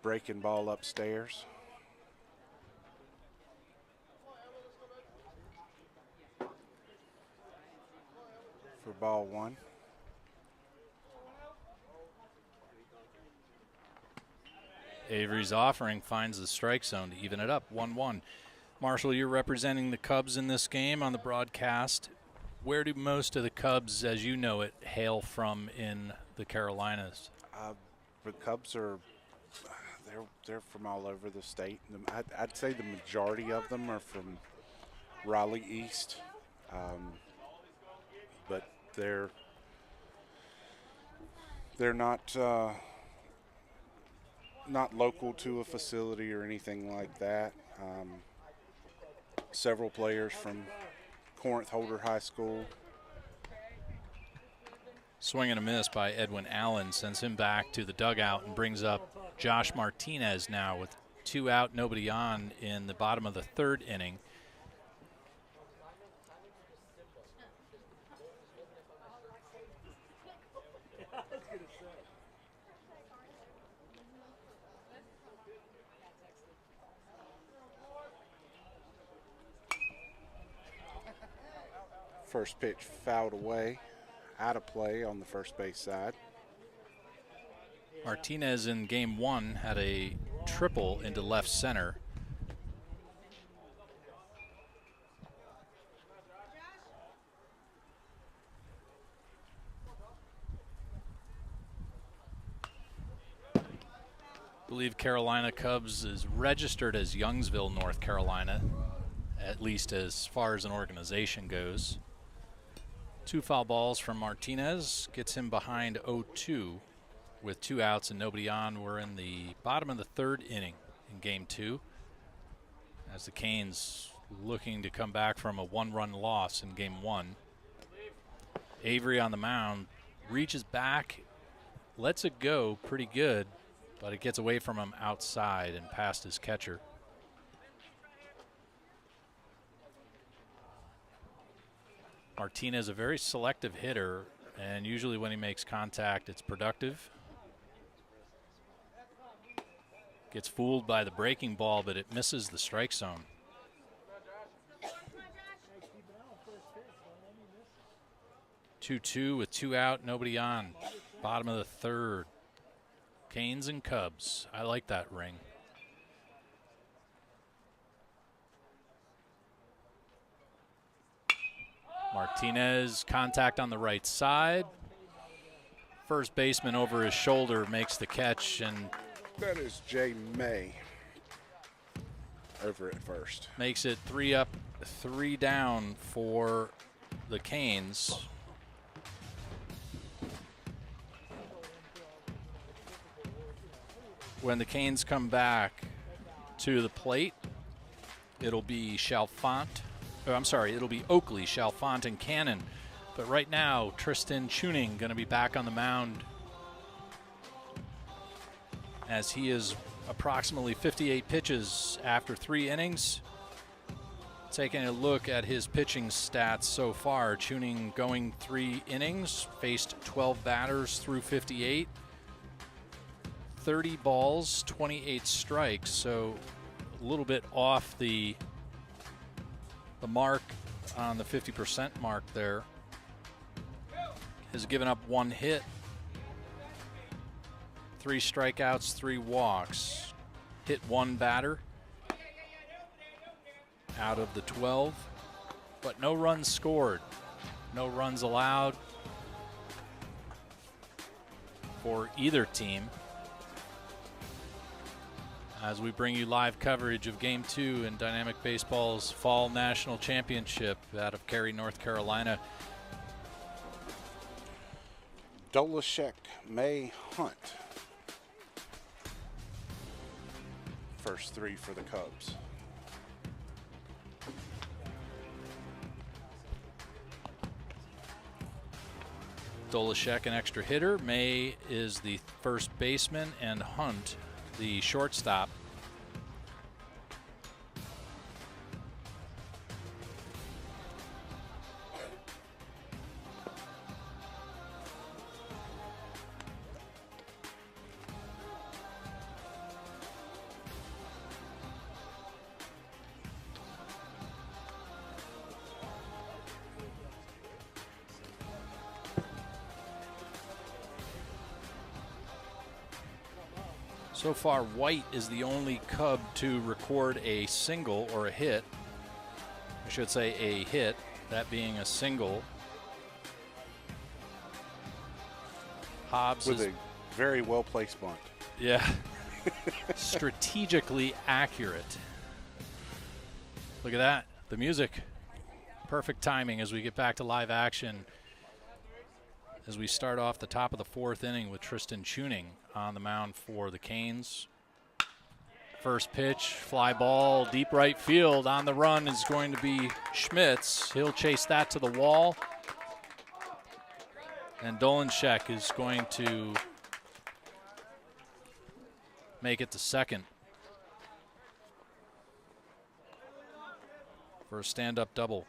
B: Breaking ball upstairs. For ball one.
A: Avery's offering finds the strike zone to even it up, 1-1. Marshall, you're representing the Cubs in this game on the broadcast. Where do most of the Cubs, as you know it, hail from in the Carolinas?
B: but Cubs are they're from all over the state. I'd say the majority of them are from Raleigh East, but they're not local to a facility or anything like that. Several players from Corinth Holder High School.
A: Swing and a miss by Edwin Allen sends him back to the dugout and brings up Josh Martinez now with 2 out, nobody on in the bottom of the 3rd inning.
B: First pitch fouled away, out of play on the first base side.
A: Martinez in game 1 had a triple into left center. I believe Carolina Cubs is registered as Youngsville, North Carolina, at least as far as an organization goes. 2 foul balls from Martinez gets him behind 0-2 with 2 outs and nobody on. We're in the bottom of the 3rd inning in game 2 as the Canes looking to come back from a 1-run loss in game 1. Avery on the mound reaches back, lets it go pretty good, but it gets away from him outside and past his catcher. Martinez, a very selective hitter, and usually when he makes contact, it's productive. Gets fooled by the breaking ball, but it misses the strike zone. 2-2 with 2 out, nobody on. Bottom of the 3rd. Canes and Cubs. I like that ring. Martinez, contact on the right side. First baseman over his shoulder makes the catch, and
B: that is Jay May over at first.
A: Makes it 3 up, 3 down for the Canes. When the Canes come back to the plate, it'll be it'll be Oakley, Chalfant, and Cannon. But right now, Tristan Tuning going to be back on the mound as he is approximately 58 pitches after 3 innings. Taking a look at his pitching stats so far, Tuning going 3 innings, faced 12 batters through 58, 30 balls, 28 strikes, so a little bit off the mark on the 50% mark there. Has given up 1 hit, 3 strikeouts, 3 walks. Hit 1 batter out of the 12, but no runs scored, no runs allowed for either team. As we bring you live coverage of Game 2 in Dynamic Baseball's Fall National Championship out of Cary, North Carolina.
B: Dolashek, May, Hunt. First 3 for the Cubs.
A: Dolashek, an extra hitter. May is the first baseman, and Hunt the shortstop. So far, White is the only Cub to record a single or a hit. I should say a hit, that being a single. Hobbs
B: with
A: is
B: a very well placed bunt.
A: Yeah. Strategically accurate. Look at that. The music. Perfect timing as we get back to live action. As we start off the top of the 4th inning with Tristan Tuning on the mound for the Canes. First pitch, fly ball, deep right field. On the run is going to be Schmitz. He'll chase that to the wall. And Dolanchek is going to make it to second for a stand-up double.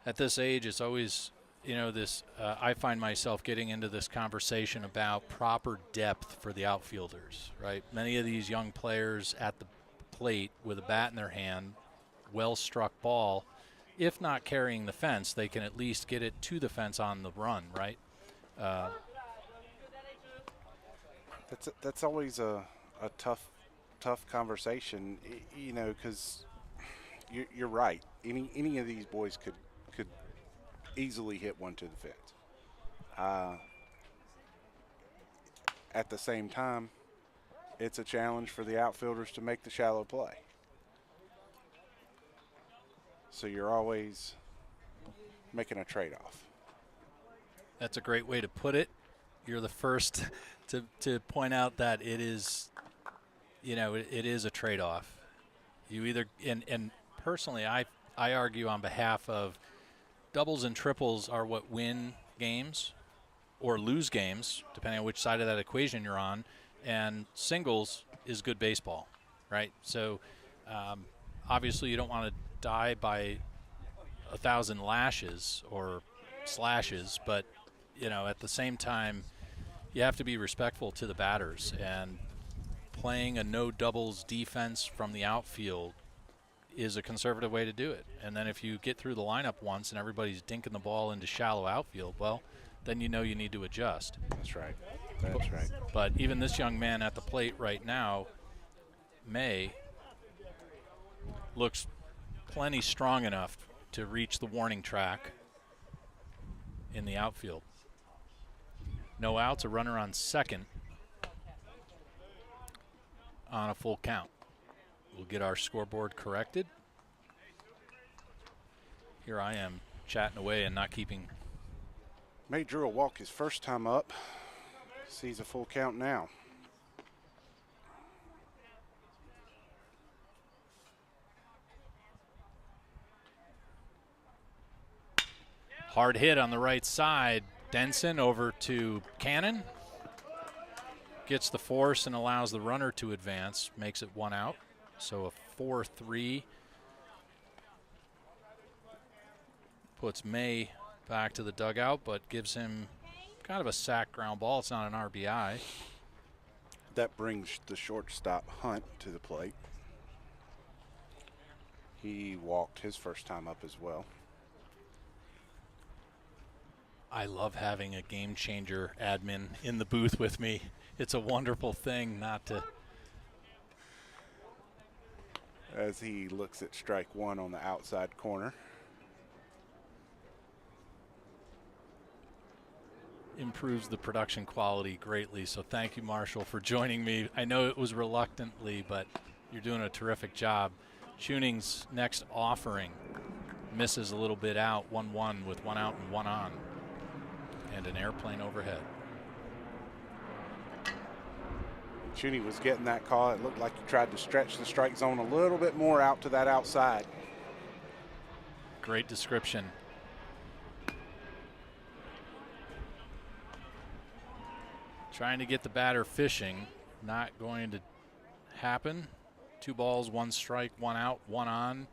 A: At this age, it's always, this. I find myself getting into this conversation about proper depth for the outfielders, right? Many of these young players at the plate with a bat in their hand, well-struck ball, if not carrying the fence, they can at least get it to the fence on the run, right?
B: That's always a tough conversation, because you're right. Any of these boys could easily hit one to the fence. At the same time, it's a challenge for the outfielders to make the shallow play. So you're always making a trade-off.
A: That's a great way to put it. You're the first to point out that it is, it is a trade-off. You either, and personally, I argue on behalf of doubles and triples are what win games or lose games, depending on which side of that equation you're on, and singles is good baseball, right? So obviously you don't want to die by 1,000 lashes or slashes, but at the same time you have to be respectful to the batters, and playing a no doubles defense from the outfield is a conservative way to do it. And then if you get through the lineup once and everybody's dinking the ball into shallow outfield, well, then you need to adjust.
B: That's right. That's right.
A: But even this young man at the plate right now, May, looks plenty strong enough to reach the warning track in the outfield. No outs, a runner on second on a full count. We'll get our scoreboard corrected. Here I am chatting away and not keeping.
B: May drew a walk his first time up. Sees a full count now.
A: Hard hit on the right side. Denson over to Cannon. Gets the force and allows the runner to advance. Makes it 1 out. So a 4-3. Puts May back to the dugout, but gives him kind of a sack ground ball. It's not an RBI.
B: That brings the shortstop Hunt to the plate. He walked his first time up as well.
A: I love having a game changer admin in the booth with me. It's a wonderful thing not to.
B: As he looks at strike one on the outside corner.
A: Improves the production quality greatly. So thank you, Marshall, for joining me. I know it was reluctantly, but you're doing a terrific job. Tuning's next offering misses a little bit out, 1-1 with 1 out and 1 on. And an airplane overhead.
B: Tuning was getting that call. It looked like he tried to stretch the strike zone a little bit more out to that outside.
A: Great description. Trying to get the batter fishing. Not going to happen. 2 balls, 1 strike, 1 out, 1 on.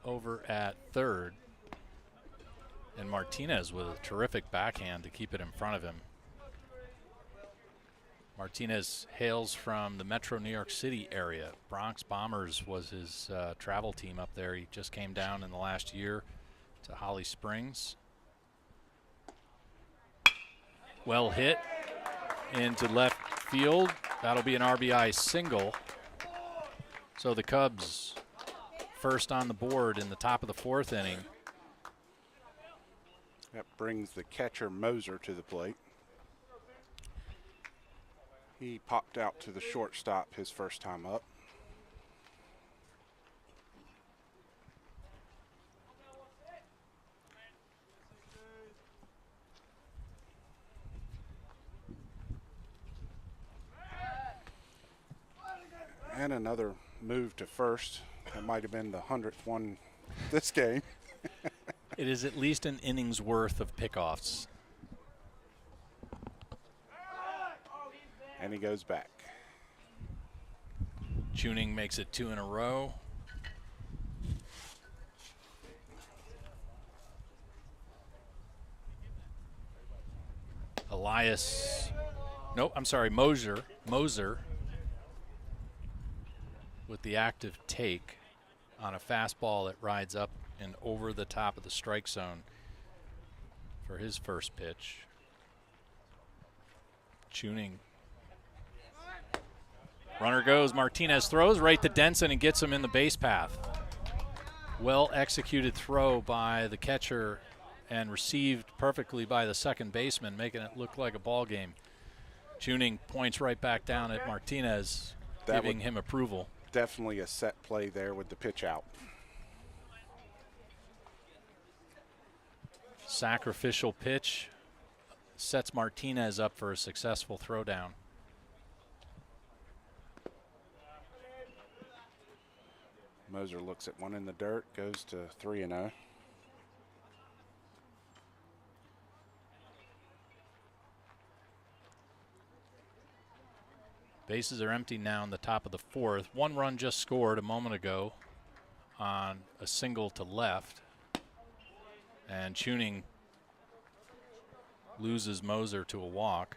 A: Over at third. And Martinez with a terrific backhand to keep it in front of him. Martinez hails from the Metro New York City area. Bronx Bombers was his travel team up there. He just came down in the last year to Holly Springs. Well hit into left field. That'll be an RBI single. So the Cubs first on the board in the top of the 4th inning.
B: That brings the catcher Moser to the plate. He popped out to the shortstop his first time up. And another move to first. That might have been the 100th one this game.
A: It is at least an inning's worth of pickoffs.
B: And he goes back.
A: Tuning makes it 2 in a row. Moser with the active take on a fastball that rides up and over the top of the strike zone for his first pitch. Tuning. Runner goes, Martinez throws right to Denson and gets him in the base path. Well executed throw by the catcher and received perfectly by the second baseman, making it look like a ball game. Tuning points right back down at Martinez, giving him approval.
B: Definitely a set play there with the pitch out.
A: Sacrificial pitch sets Martinez up for a successful throwdown.
B: Moser looks at one in the dirt, goes to 3-0.
A: Bases are empty now in the top of the 4th. 1 run just scored a moment ago on a single to left. And Tuning loses Moser to a walk.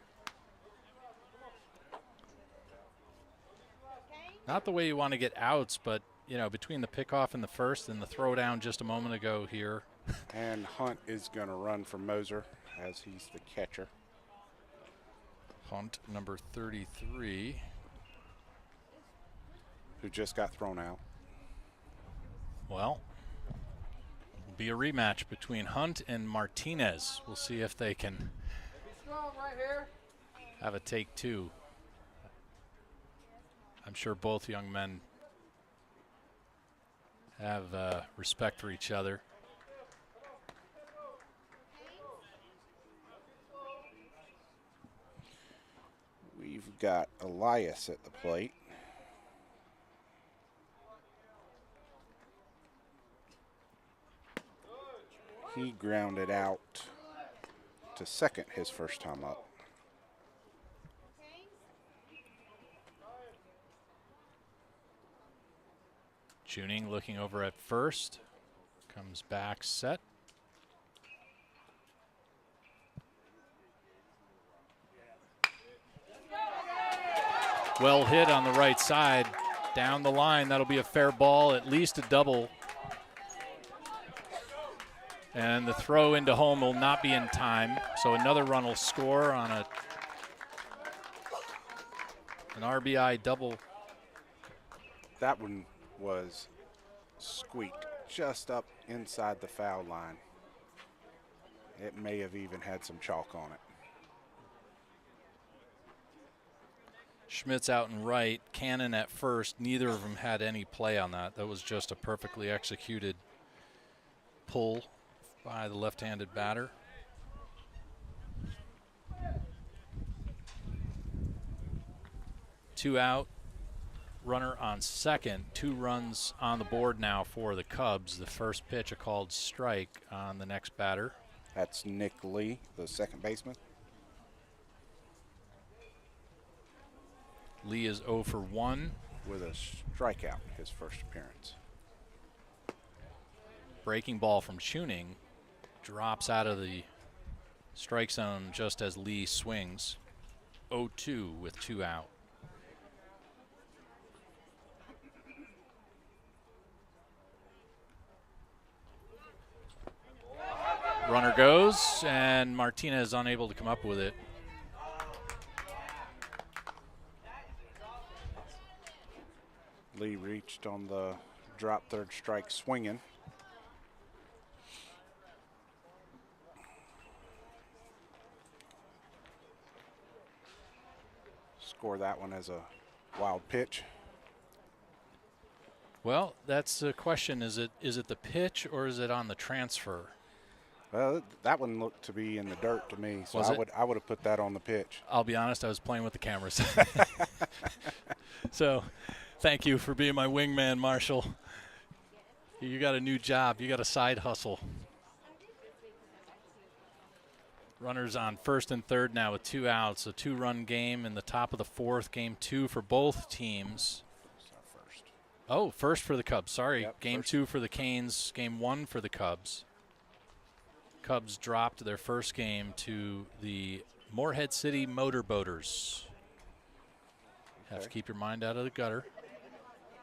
A: Not the way you want to get outs, but you know, between the pickoff in the 1st and the throwdown just a moment ago here.
B: And Hunt is going to run for Moser as he's the catcher.
A: Hunt, number 33.
B: Who just got thrown out.
A: Well, it'll be a rematch between Hunt and Martinez. We'll see if they can have a take 2. I'm sure both young men have respect for each other.
B: We've got Elias at the plate. He grounded out to second his first time up.
A: Tuning looking over at first. Comes back set. Well hit on the right side. Down the line, that'll be a fair ball, at least a double. And the throw into home will not be in time, so another run will score on an RBI double.
B: That one was squeaked just up inside the foul line. It may have even had some chalk on it.
A: Schmidt's out and right, Cannon at first. Neither of them had any play on that. That was just a perfectly executed pull by the left-handed batter. Two out, runner on second. 2 runs on the board now for the Cubs. The first pitch, a called strike on the next batter.
B: That's Nick Lee, the second baseman.
A: Lee is 0 for 1.
B: With a strikeout, his first appearance.
A: Breaking ball from Tuning. Drops out of the strike zone just as Lee swings. 0-2 with 2 out. Runner goes, and Martinez unable to come up with it.
B: Lee reached on the drop third strike swinging. Score that one as a wild pitch.
A: Well, that's the question. Is it the pitch or is it on the transfer?
B: Well, that one looked to be in the dirt to me, so I would have put that on the pitch.
A: I'll be honest, I was playing with the cameras. So, thank you for being my wingman, Marshall. You got a new job. You got a side hustle. Runners on first and third now with 2 outs. A 2-run game in the top of the 4th. Game 2 for both teams.
B: First.
A: Oh, first for the Cubs. Sorry.
B: Yep,
A: game
B: first.
A: 2 for the Canes. Game 1 for the Cubs. Cubs dropped their first game to the Morehead City Motorboaters.
B: Okay.
A: Have to keep your mind out of the gutter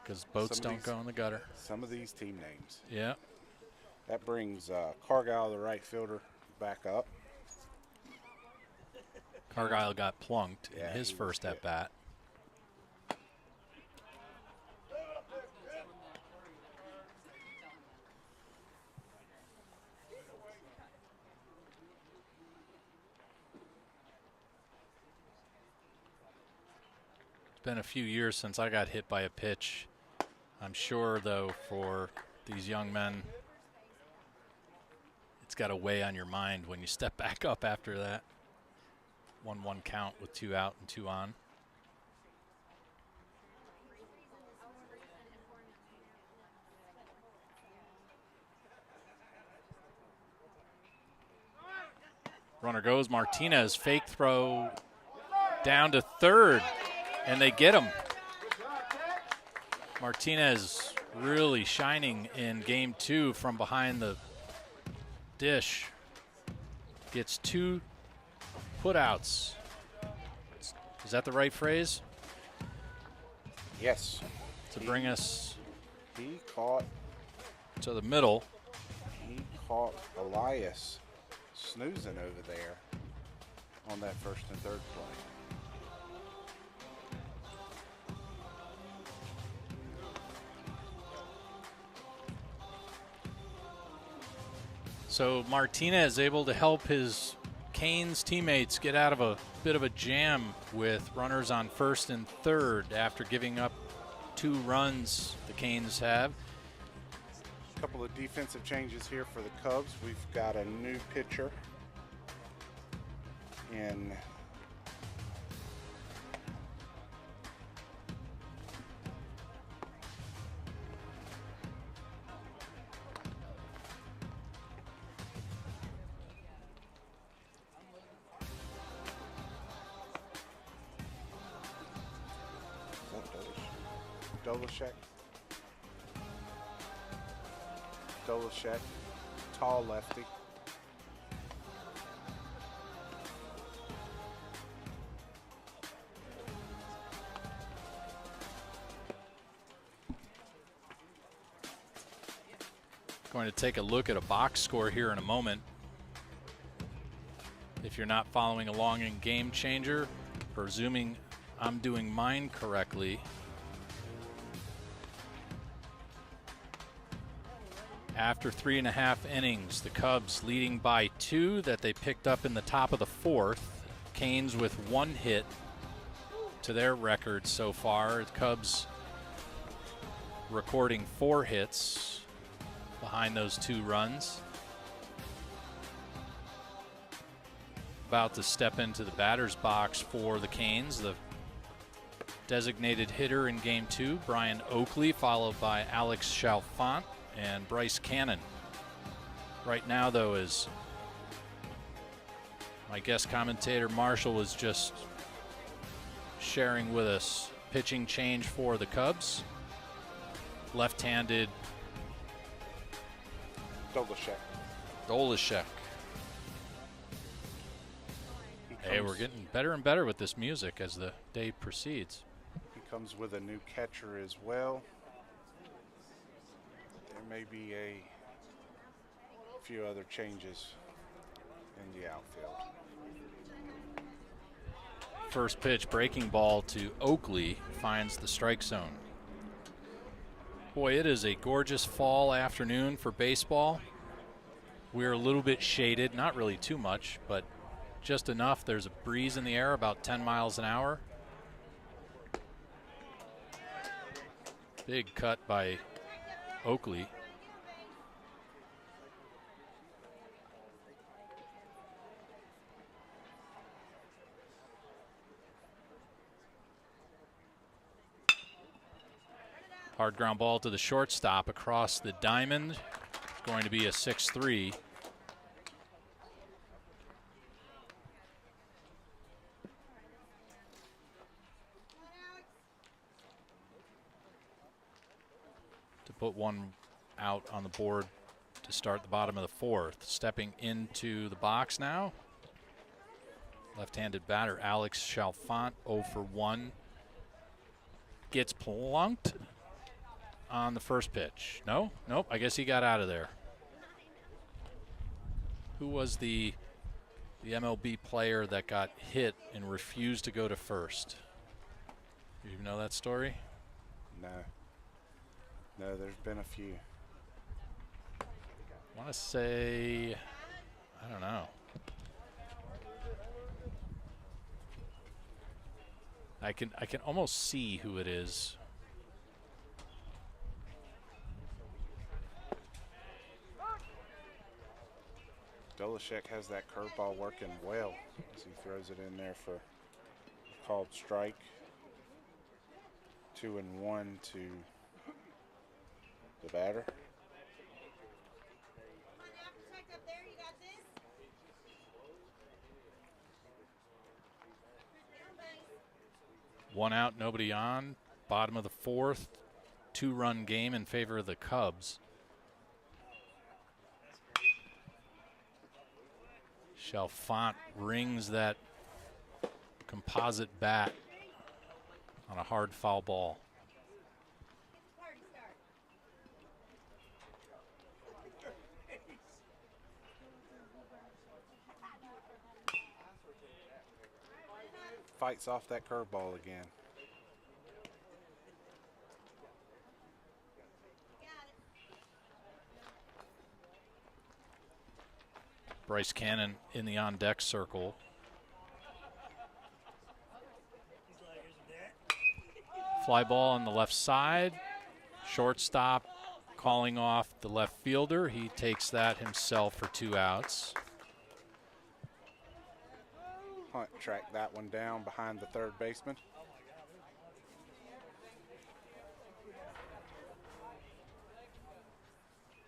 A: because boats don't go in the gutter.
B: Some of these team names.
A: Yeah.
B: That brings Cargyle, the right fielder, back up.
A: Cargyle got plunked in his
B: he
A: first
B: was
A: at bat. It's been a few years since I got hit by a pitch. I'm sure, though, for these young men, it's got to weigh on your mind when you step back up after that. 1-1 count with 2 out and 2 on. Runner goes. Martinez, fake throw down to third, and they get him. Martinez really shining in game 2 from behind the dish. Gets 2 putouts. Is that the right phrase?
B: Yes.
A: To bring us
B: He caught
A: to the middle.
B: He caught Elias snoozing over there on that first and third play.
A: So Martinez able to help his Canes teammates get out of a bit of a jam with runners on first and third after giving up 2 runs the Canes have.
B: A couple of defensive changes here for the Cubs. We've got a new pitcher in Dolashek, tall lefty.
A: Going to take a look at a box score here in a moment. If you're not following along in Game Changer, presuming I'm doing mine correctly, after 3.5 innings, the Cubs leading by 2 that they picked up in the top of the 4th. Canes with 1 hit to their record so far. The Cubs recording 4 hits behind those 2 runs. About to step into the batter's box for the Canes. The designated hitter in Game 2, Brian Oakley, followed by Alex Chalfant and Bryce Cannon. Right now, though, as my guest commentator Marshall was just sharing with us, pitching change for the Cubs. Left-handed Dolashek. Hey, we're getting better and better with this music as the day proceeds.
B: He comes with a new catcher as well. There may be a few other changes in the outfield.
A: First pitch, breaking ball to Oakley, finds the strike zone. Boy, it is a gorgeous fall afternoon for baseball. We're a little bit shaded, not really too much, but just enough. There's a breeze in the air, about 10 miles an hour. Big cut by Oakley. Hard ground ball to the shortstop across the diamond. Going to be a 6-3. To put one out on the board to start the bottom of the fourth. Stepping into the box now. Left-handed batter Alex Chalfant, 0 for 1. Gets plunked on the first pitch. No? Nope, I guess he got out of there. Who was the MLB player that got hit and refused to go to first? You know that story?
B: No. No, there's been a few.
A: I want to say, I don't know. I can almost see who it is.
B: Dolishek has that curveball working well as he throws it in there for a called strike. 2-1 to the batter.
A: One out, nobody on. Bottom of the fourth. 2-run game in favor of the Cubs. Chalfant rings that composite bat on a hard foul ball.
B: Fights off that curveball again.
A: Bryce Cannon in the on-deck circle. Fly ball on the left side. Shortstop calling off the left fielder. He takes that himself for 2 outs.
B: Hunt tracked that one down behind the third baseman.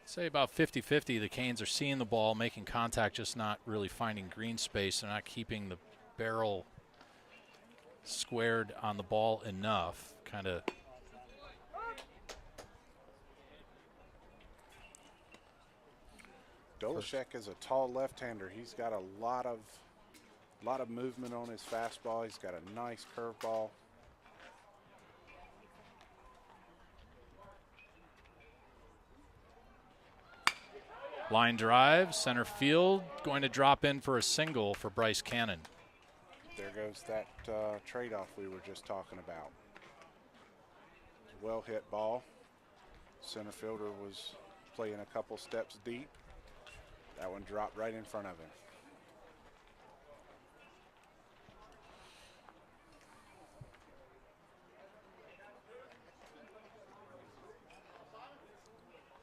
A: Say about 50-50. The Canes are seeing the ball, making contact, just not really finding green space. They're not keeping the barrel squared on the ball enough. Kind of.
B: Dolishek is a tall left-hander. He's got a lot of movement on his fastball. He's got a nice curveball.
A: Line drive, center field, going to drop in for a single for Bryce Cannon.
B: There goes that trade-off we were just talking about. Well hit ball. Center fielder was playing a couple steps deep. That one dropped right in front of him.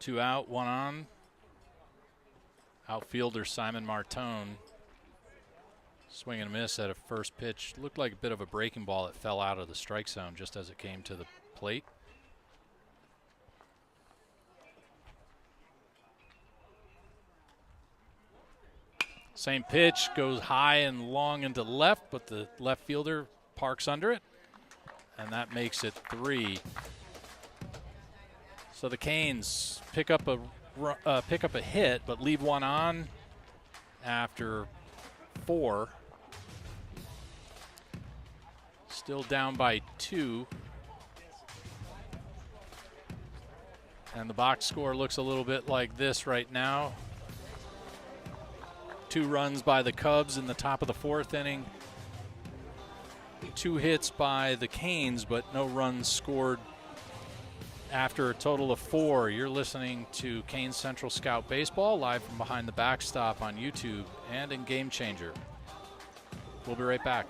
A: Two out, one on. Outfielder Simon Martone. Swing and a miss at a first pitch. Looked like a bit of a breaking ball. It fell out of the strike zone just as it came to the plate. Same pitch, goes high and long into left, but the left fielder parks under it, and that makes it 3. So the Canes pick up a hit, but leave one on after 4. Still down by 2. And the box score looks a little bit like this right now. 2 runs by the Cubs in the top of the 4th inning. 2 hits by the Canes, but no runs scored after a total of 4. You're listening to Canes Central Scout Baseball live from behind the backstop on YouTube and in Game Changer. We'll be right back.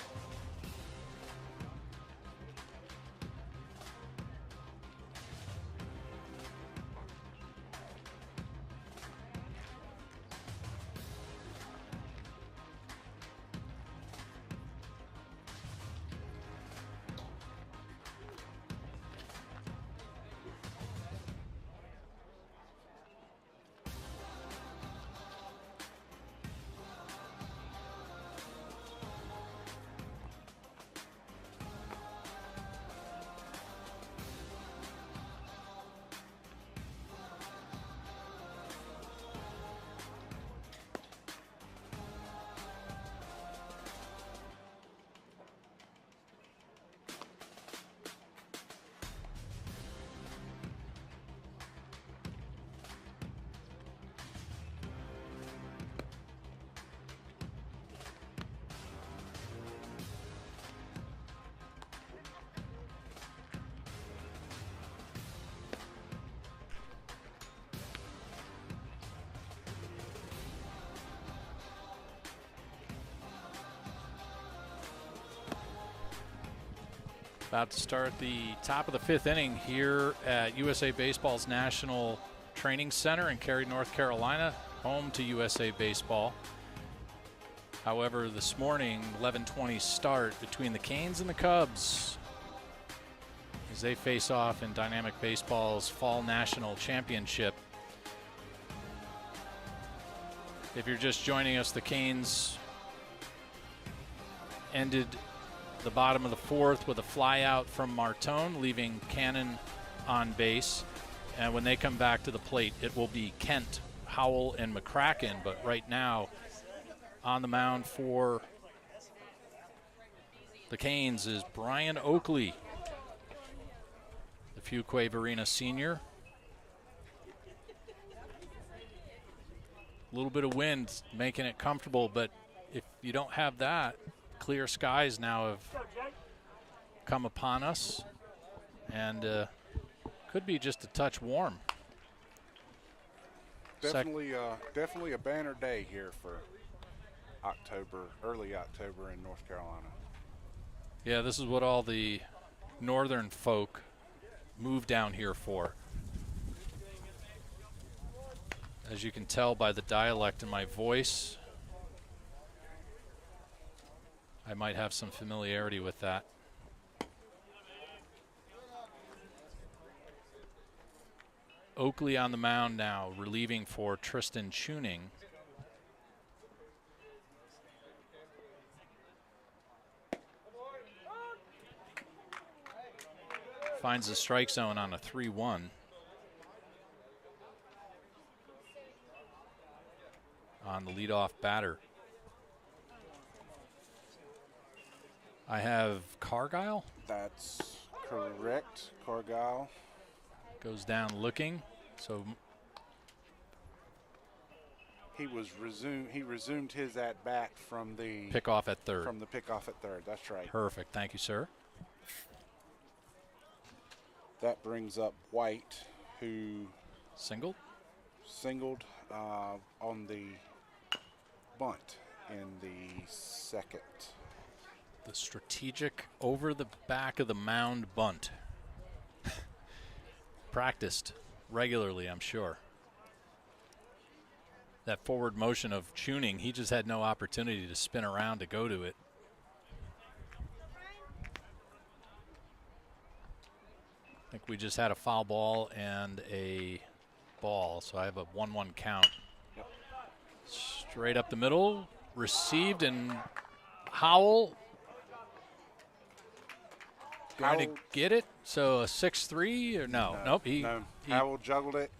A: About to start the top of the 5th inning here at USA Baseball's National Training Center in Cary, North Carolina, home to USA Baseball. However, this morning, 11:20 start between the Canes and the Cubs as they face off in Dynamic Baseball's Fall National Championship. If you're just joining us, the Canes ended the bottom of the 4th with a fly out from Martone, leaving Cannon on base. And when they come back to the plate, it will be Kent, Howell, and McCracken. But right now, on the mound for the Canes is Brian Oakley, the Fuquay-Varina senior. A little bit of wind making it comfortable, but if you don't have that, clear skies now have come upon us, and could be just a touch warm.
B: Definitely a banner day here for October, early October in North Carolina.
A: Yeah, this is what all the northern folk move down here for. As you can tell by the dialect in my voice, I might have some familiarity with that. Oakley on the mound now, relieving for Tristan Tuning. Finds the strike zone on a 3-1. On the leadoff batter. I have Cargyle.
B: That's correct. Cargyle
A: goes down looking. So
B: he resumed his at bat from the
A: pickoff at third.
B: From the pickoff at third. That's right.
A: Perfect. Thank you, sir.
B: That brings up White, who
A: singled
B: on the bunt in the second.
A: The strategic over the back of the mound bunt. Practiced regularly, I'm sure. That forward motion of Tuning, he just had no opportunity to spin around to go to it. I think we just had a foul ball and a ball, so I have a 1-1 count.
B: Yep.
A: Straight up the middle, received, and Howell trying to get it. So a 6-3 or no? Nope.
B: He Howell juggled it,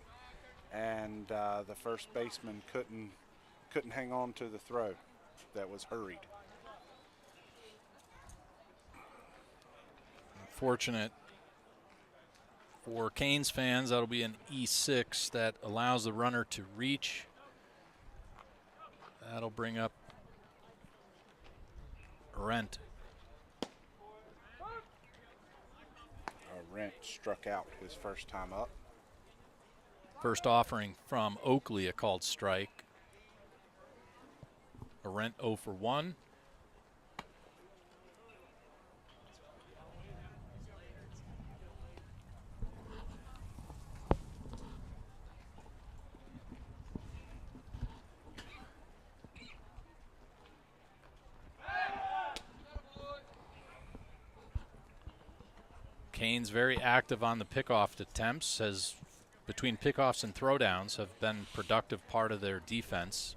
B: and the first baseman couldn't hang on to the throw that was hurried.
A: Unfortunate for Canes fans, that'll be an E6 that allows the runner to reach. That'll bring up Arendt.
B: Rent struck out his first time up.
A: First offering from Oakley, a called strike. Arendt 0 for 1. Canes very active on the pickoff attempts, has between pickoffs and throwdowns have been productive part of their defense.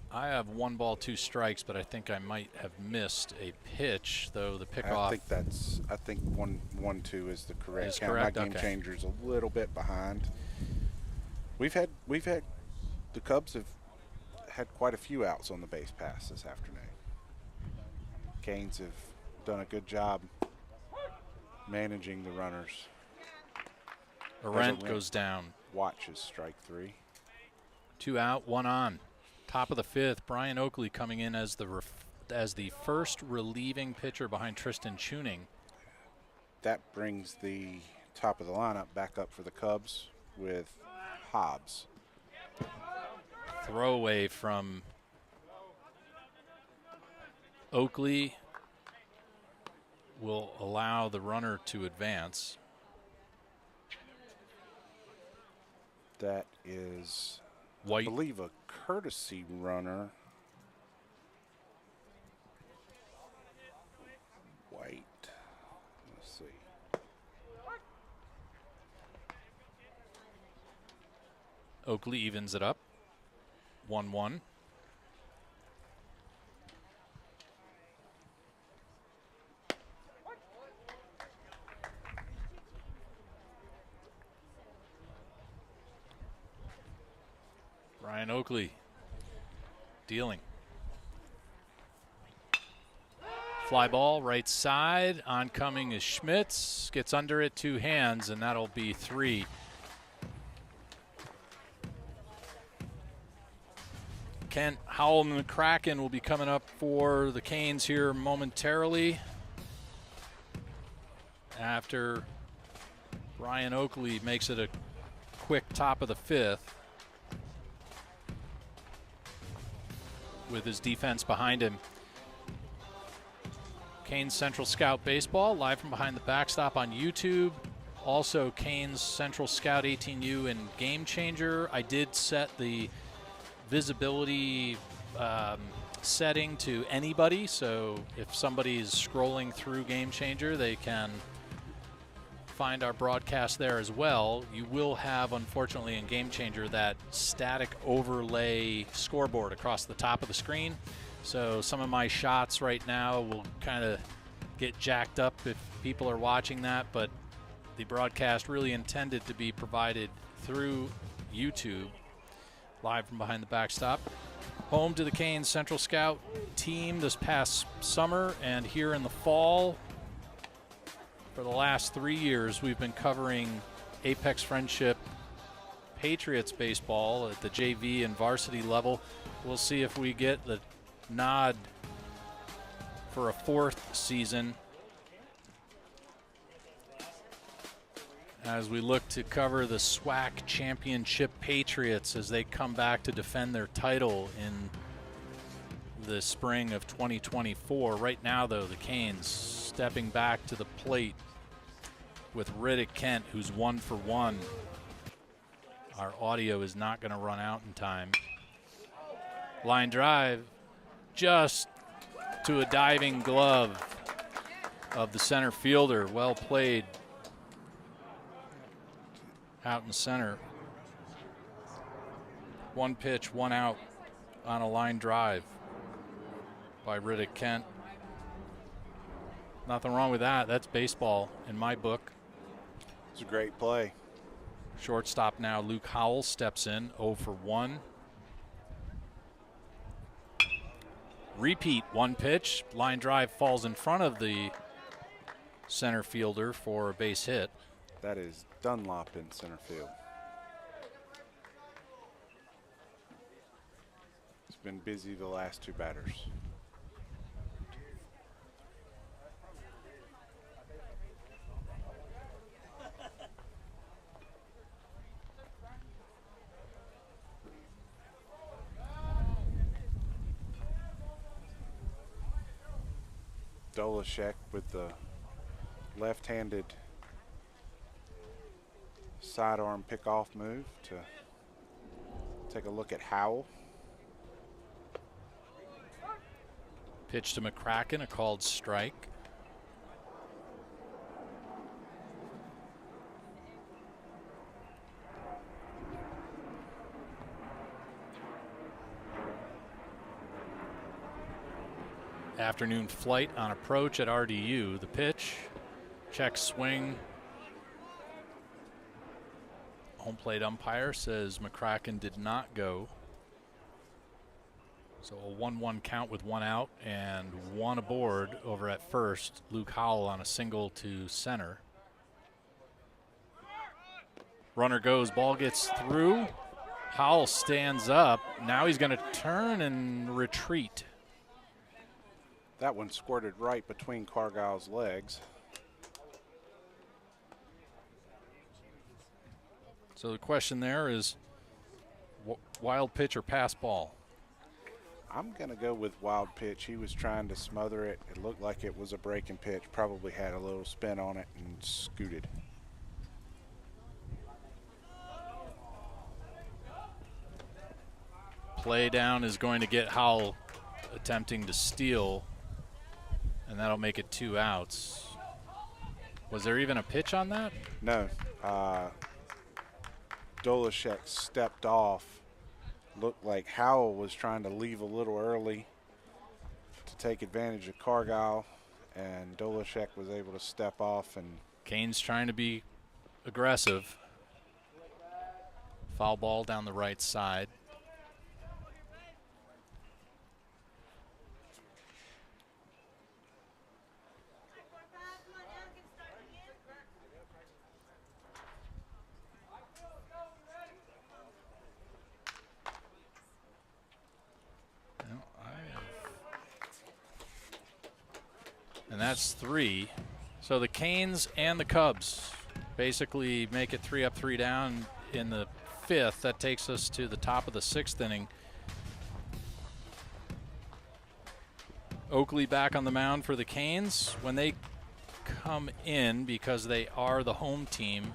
A: I have 1 ball, 2 strikes, but I think I might have missed a pitch, though the pickoff.
B: I think 1-2 is the correct count.
A: Correct.
B: My game changer's a little bit behind. We've had the Cubs have had quite a few outs on the base pass this afternoon. Canes have done a good job managing the runners.
A: Arendt goes down.
B: Watches strike 3.
A: 2 out, 1 on. Top of the 5th, Brian Oakley coming in as the first relieving pitcher behind Tristan Tuning.
B: That brings the top of the lineup back up for the Cubs with Hobbs.
A: Throwaway from Oakley will allow the runner to advance.
B: That is
A: White.
B: I believe a courtesy runner. White. Let's see.
A: Oakley evens it up. 1-1. Brian Oakley dealing. Fly ball right side. Oncoming is Schmitz. Gets under it, 2 hands, and that'll be 3. Kent Howell and the Kraken will be coming up for the Canes here momentarily after Brian Oakley makes it a quick top of the 5th with his defense behind him. Canes Central Scout Baseball live from behind the backstop on YouTube. Also Canes Central Scout 18U and Game Changer. I did set the visibility setting to anybody, so if somebody's scrolling through Game Changer, they can find our broadcast there as well. You will have, unfortunately, in Game Changer, that static overlay scoreboard across the top of the screen. So some of my shots right now will kind of get jacked up if people are watching that, but the broadcast really intended to be provided through YouTube. Live from behind the backstop. Home to the Canes Central Scout team this past summer and here in the fall. For the last 3 years, we've been covering Apex Friendship Patriots baseball at the JV and varsity level. We'll see if we get the nod for a 4th season as we look to cover the SWAC Championship Patriots as they come back to defend their title in the spring of 2024. Right now, though, the Canes stepping back to the plate with Riddick Kent, who's 1 for 1. Our audio is not going to run out in time. Line drive just to a diving glove of the center fielder. Well played out in center. 1 pitch, 1 out on a line drive by Riddick Kent. Nothing wrong with that. That's baseball in my book.
B: It's a great play.
A: Shortstop now, Luke Howell steps in, 0 for 1. Repeat, 1 pitch. Line drive falls in front of the center fielder for a base hit.
B: That is Dunlop in center field. been busy the last two batters. Dolashek with the left-handed sidearm pickoff move to take a look at Howell.
A: Pitch to McCracken, a called strike. Afternoon flight on approach at RDU. The pitch, check swing. Home plate umpire says McCracken did not go. So a 1-1 count with one out and one aboard over at first. Luke Howell on a single to center. Runner goes, ball gets through. Howell stands up. Now he's going to turn and retreat.
B: That one squirted right between Cargile's legs.
A: So the question there is wild pitch or pass ball?
B: I'm going to go with wild pitch. He was trying to smother it. It looked like it was a breaking pitch. Probably had a little spin on it and scooted.
A: Play down is going to get Howell attempting to steal, and that'll make it 2 outs. Was there even a pitch on that?
B: No. Dolashek stepped off. Looked like Howell was trying to leave a little early to take advantage of Cargile, and Dolashek was able to step off. And
A: Canes trying to be aggressive. Foul ball down the right side. And that's 3. So the Canes and the Cubs basically make it 3 up, 3 down in the 5th. That takes us to the top of the 6th inning. Oakley back on the mound for the Canes. When they come in, because they are the home team,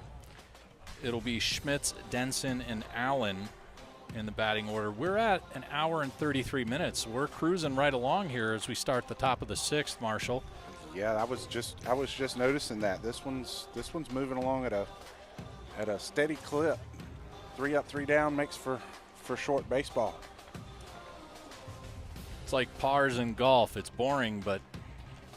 A: it'll be Schmitz, Denson, and Allen in the batting order. We're at an hour and 33 minutes. We're cruising right along here as we start the top of the 6th, Marshall.
B: Yeah, I was just noticing that this one's moving along at a steady clip. 3 up, 3 down makes for short baseball.
A: It's like pars in golf. It's boring, but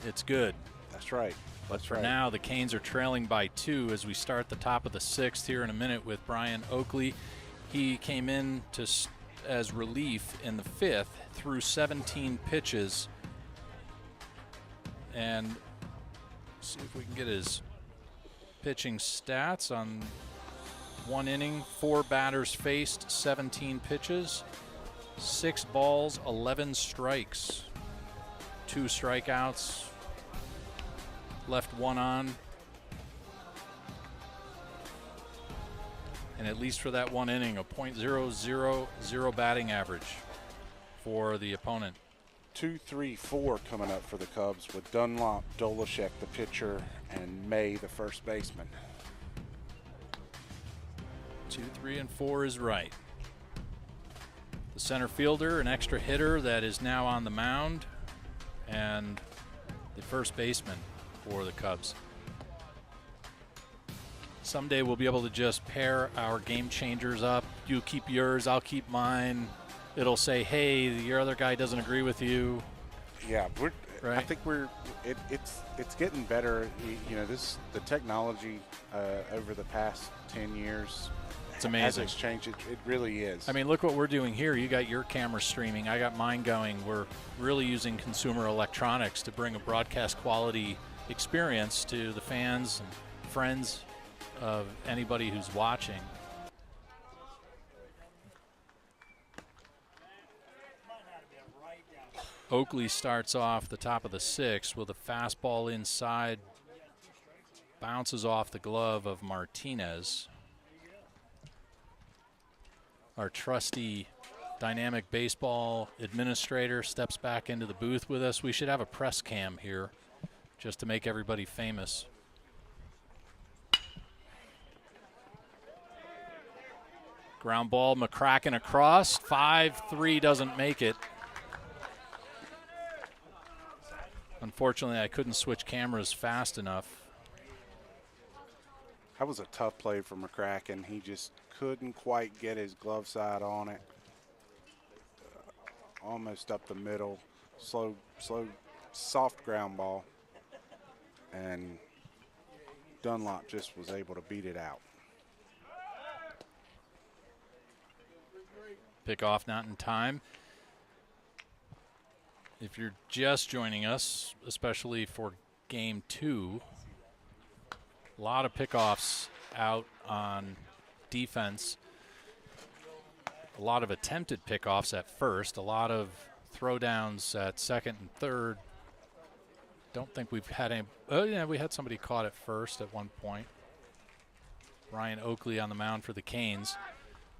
A: it's good.
B: That's right.
A: But for now, the Canes are trailing by 2 as we start the top of the 6th here in a minute with Brian Oakley. He came in as relief in the 5th through 17 pitches. And see if we can get his pitching stats on 1 inning. 4 batters faced, 17 pitches, 6 balls, 11 strikes, 2 strikeouts, left 1 on. And at least for that 1 inning, a .000 batting average for the opponent.
B: 2-3-4 coming up for the Cubs with Dunlop, Dolashek, the pitcher, and May, the first baseman.
A: 2, 3, and 4 is right. The center fielder, an extra hitter that is now on the mound, and the first baseman for the Cubs. Someday we'll be able to just pair our game changers up. You keep yours, I'll keep mine. It'll say, hey, your other guy doesn't agree with you.
B: Yeah,
A: right?
B: I think it's getting better. You know, the technology over the past 10 years,
A: it's amazing.
B: Has changed. It really is.
A: I mean, look what we're doing here. You got your camera streaming. I got mine going. We're really using consumer electronics to bring a broadcast quality experience to the fans and friends of anybody who's watching. Oakley starts off the top of the 6th with a fastball inside, bounces off the glove of Martinez. Our trusty dynamic baseball administrator steps back into the booth with us. We should have a press cam here just to make everybody famous. Ground ball, McCracken across. 5-3 doesn't make it. Unfortunately, I couldn't switch cameras fast enough.
B: That was a tough play for McCracken. He just couldn't quite get his glove side on it. Almost up the middle. Slow, soft ground ball. And Dunlop just was able to beat it out.
A: Pickoff not in time. If you're just joining us, especially for game 2, a lot of pickoffs out on defense. A lot of attempted pickoffs at first. A lot of throwdowns at second and third. Don't think we've had any. Oh, yeah, we had somebody caught at first at one point. Ryan Oakley on the mound for the Canes.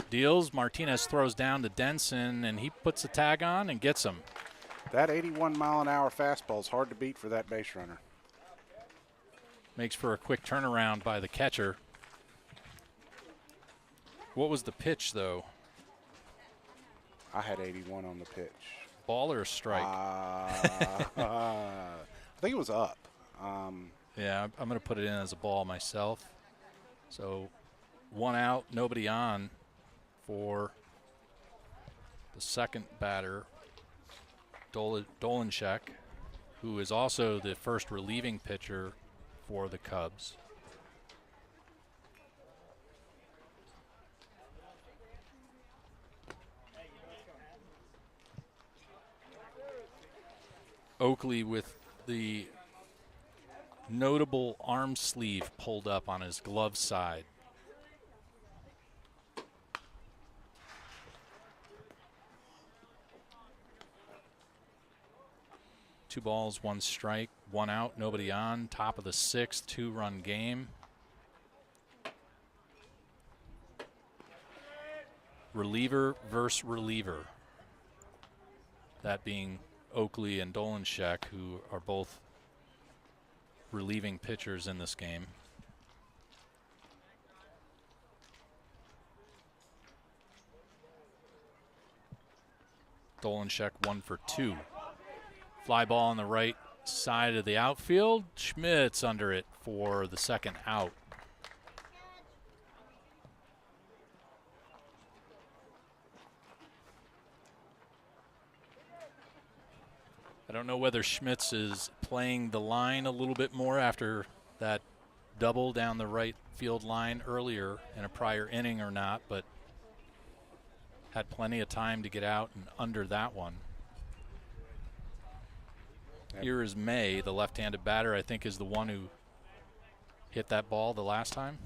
A: Deals. Martinez throws down to Denson, and he puts a tag on and gets him.
B: That 81-mile-an-hour fastball is hard to beat for that base runner.
A: Makes for a quick turnaround by the catcher. What was the pitch, though?
B: I had 81 on the pitch.
A: Ball or strike?
B: I think it was up.
A: Yeah, I'm going to put it in as a ball myself. So 1 out, nobody on for the second batter, Dolenchek, who is also the first relieving pitcher for the Cubs. Oakley with the notable arm sleeve pulled up on his glove side. Two balls, 1 strike, 1 out, nobody on. Top of the 6th, 2-run game. Reliever versus reliever. That being Oakley and Dolenchek, who are both relieving pitchers in this game. Dolenchek 1 for 2. Fly ball on the right side of the outfield. Schmidt's under it for the second out. I don't know whether Schmitz is playing the line a little bit more after that double down the right field line earlier in a prior inning or not, but had plenty of time to get out and under that one.
B: Yep.
A: Here is May, the left-handed batter, I think is the one who hit that ball the last time.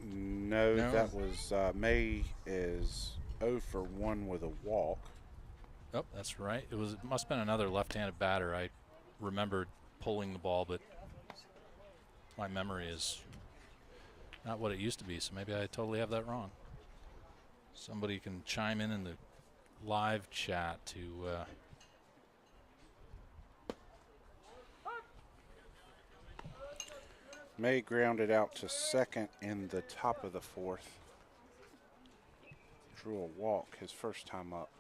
B: No, that was May is 0 for 1 with a walk.
A: Oh, that's right. It must have been another left-handed batter. I remembered pulling the ball, but my memory is not what it used to be, so maybe I totally have that wrong. Somebody can chime in the live chat to
B: May grounded out to second in the top of the 4th. Drew a walk his first time up.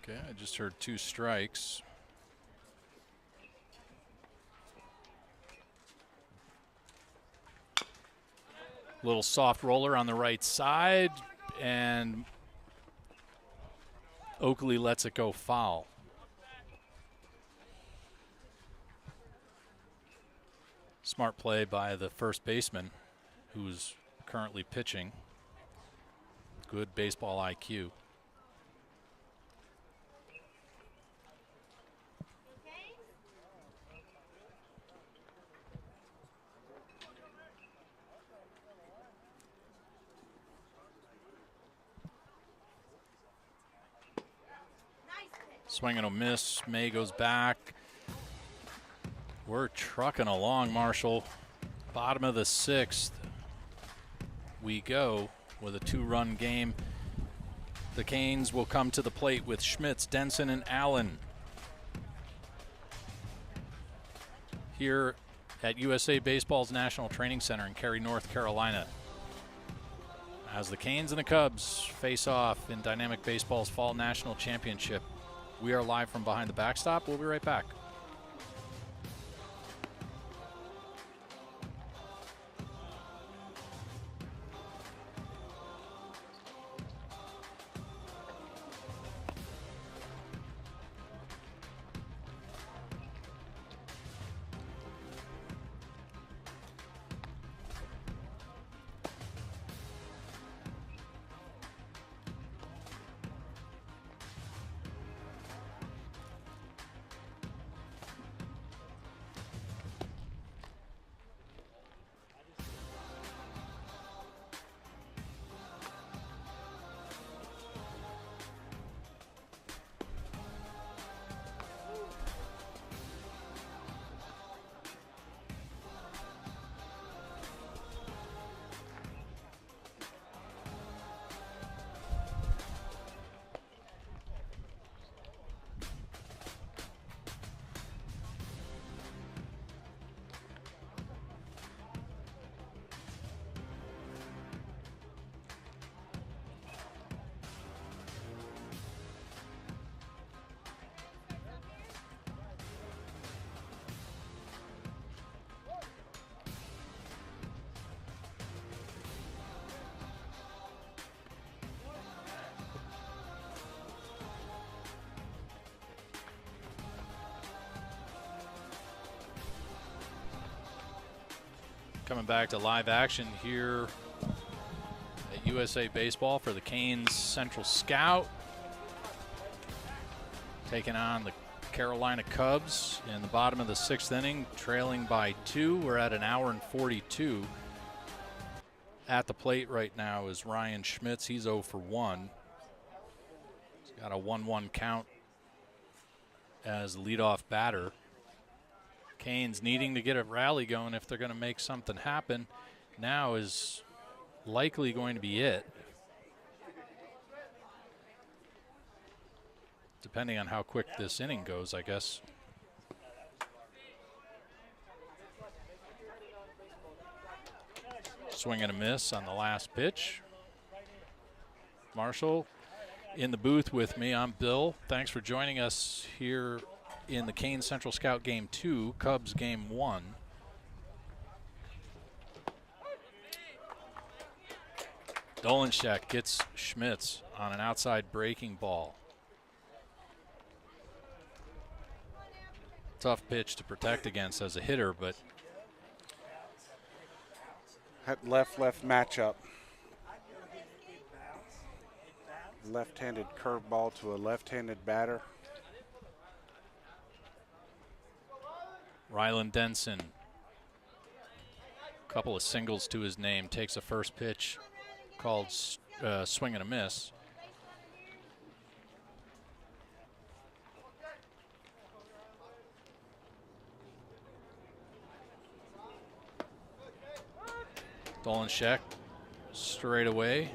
A: Okay, I just heard 2 strikes. Little soft roller on the right side, and Oakley lets it go foul. Smart play by the first baseman, who's currently pitching. Good baseball IQ. Swing and a miss. May goes back. We're trucking along, Marshall. Bottom of the 6th. We go with a 2-run game. The Canes will come to the plate with Schmitz, Denson, and Allen. Here at USA Baseball's National Training Center in Cary, North Carolina. As the Canes and the Cubs face off in Dynamic Baseball's Fall National Championship. We are live from behind the backstop. We'll be right back. Coming back to live action here at USA Baseball for the Canes Central Scout. Taking on the Carolina Cubs in the bottom of the 6th inning, trailing by 2. We're at 1 hour and 42. At the plate right now is Ryan Schmitz. He's 0 for 1. He's got a 1-1 count as leadoff batter. Canes needing to get a rally going if they're going to make something happen. Now is likely going to be it. Depending on how quick this inning goes, I guess. Swing and a miss on the last pitch. Marshall in the booth with me. I'm Bill. Thanks for joining us here in the Canes Central Scout Game 2, Cubs Game 1. Dolenshek gets Schmitz on an outside breaking ball. Tough pitch to protect against as a hitter, but
B: That left-left matchup. Left-handed curveball to a left-handed batter.
A: Rylan Denson, a couple of singles to his name, takes a first pitch called swing and a miss. Dolenshek straight away.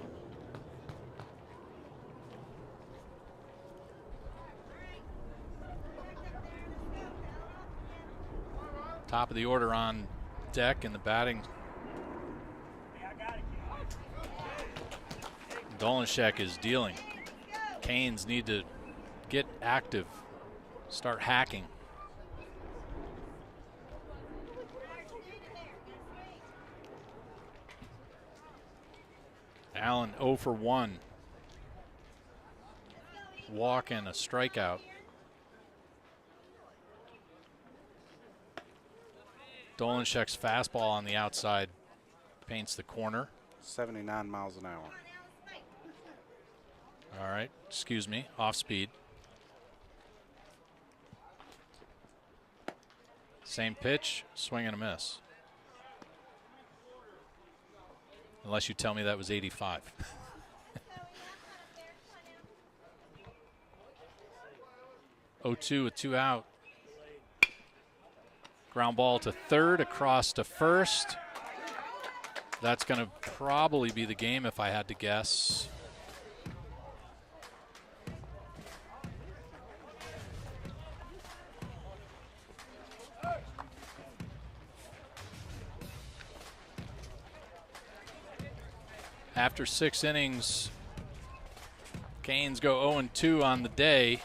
A: Top of the order on deck in the batting. Dolenshek is dealing. Canes need to get active, start hacking. Allen 0 for 1. Walk and a strikeout. Dolenshek's fastball on the outside paints the corner.
B: 79 miles an hour.
A: All right, excuse me, off speed. Same pitch, swing and a miss. Unless you tell me that was 85. 0-2 with 2 out. Ground ball to third, across to first. That's going to probably be the game if I had to guess. After 6 innings, Canes go 0-2 on the day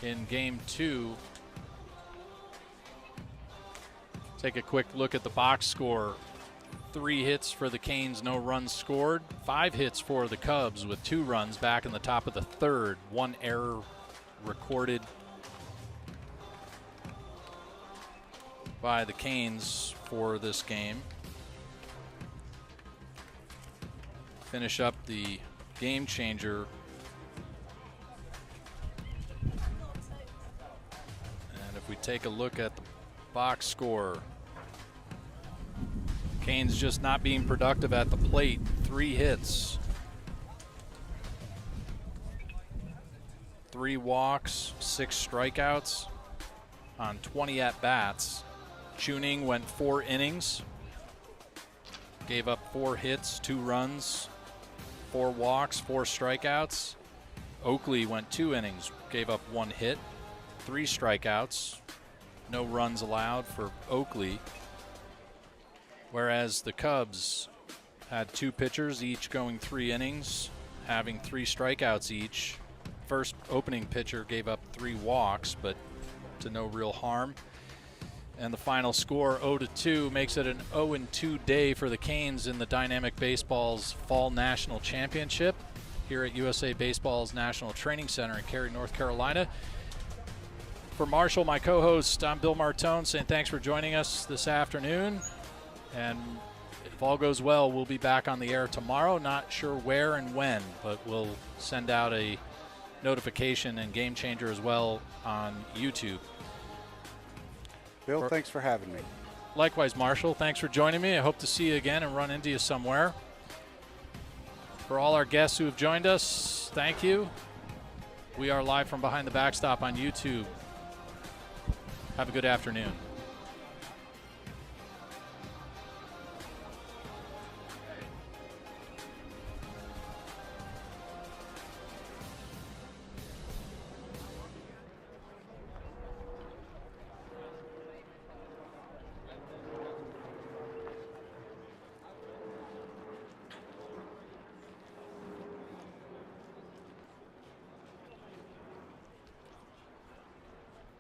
A: in game 2. Take a quick look at the box score. 3 hits for the Canes, no runs scored. 5 hits for the Cubs with 2 runs back in the top of the third. 1 error recorded by the Canes for this game. Finish up the game changer. And if we take a look at the box score, Canes just not being productive at the plate. 3 hits, 3 walks, 6 strikeouts on 20 at-bats. Tuning went 4 innings, gave up 4 hits, 2 runs, 4 walks, 4 strikeouts. Oakley went 2 innings, gave up 1 hit, 3 strikeouts, no runs allowed for Oakley. Whereas the Cubs had 2 pitchers, each going 3 innings, having 3 strikeouts each. First opening pitcher gave up 3 walks, but to no real harm. And the final score, 0-2, makes it an 0-2 day for the Canes in the Dynamic Baseball's Fall National Championship here at USA Baseball's National Training Center in Cary, North Carolina. For Marshall, my co-host, I'm Bill Martone, saying thanks for joining us this afternoon. And if all goes well, we'll be back on the air tomorrow. Not sure where and when, but we'll send out a notification and Game Changer as well on YouTube.
B: Bill, thanks for having me.
A: Likewise, Marshall, thanks for joining me. I hope to see you again and run into you somewhere. For all our guests who have joined us, thank you. We are live from behind the backstop on YouTube. Have a good afternoon.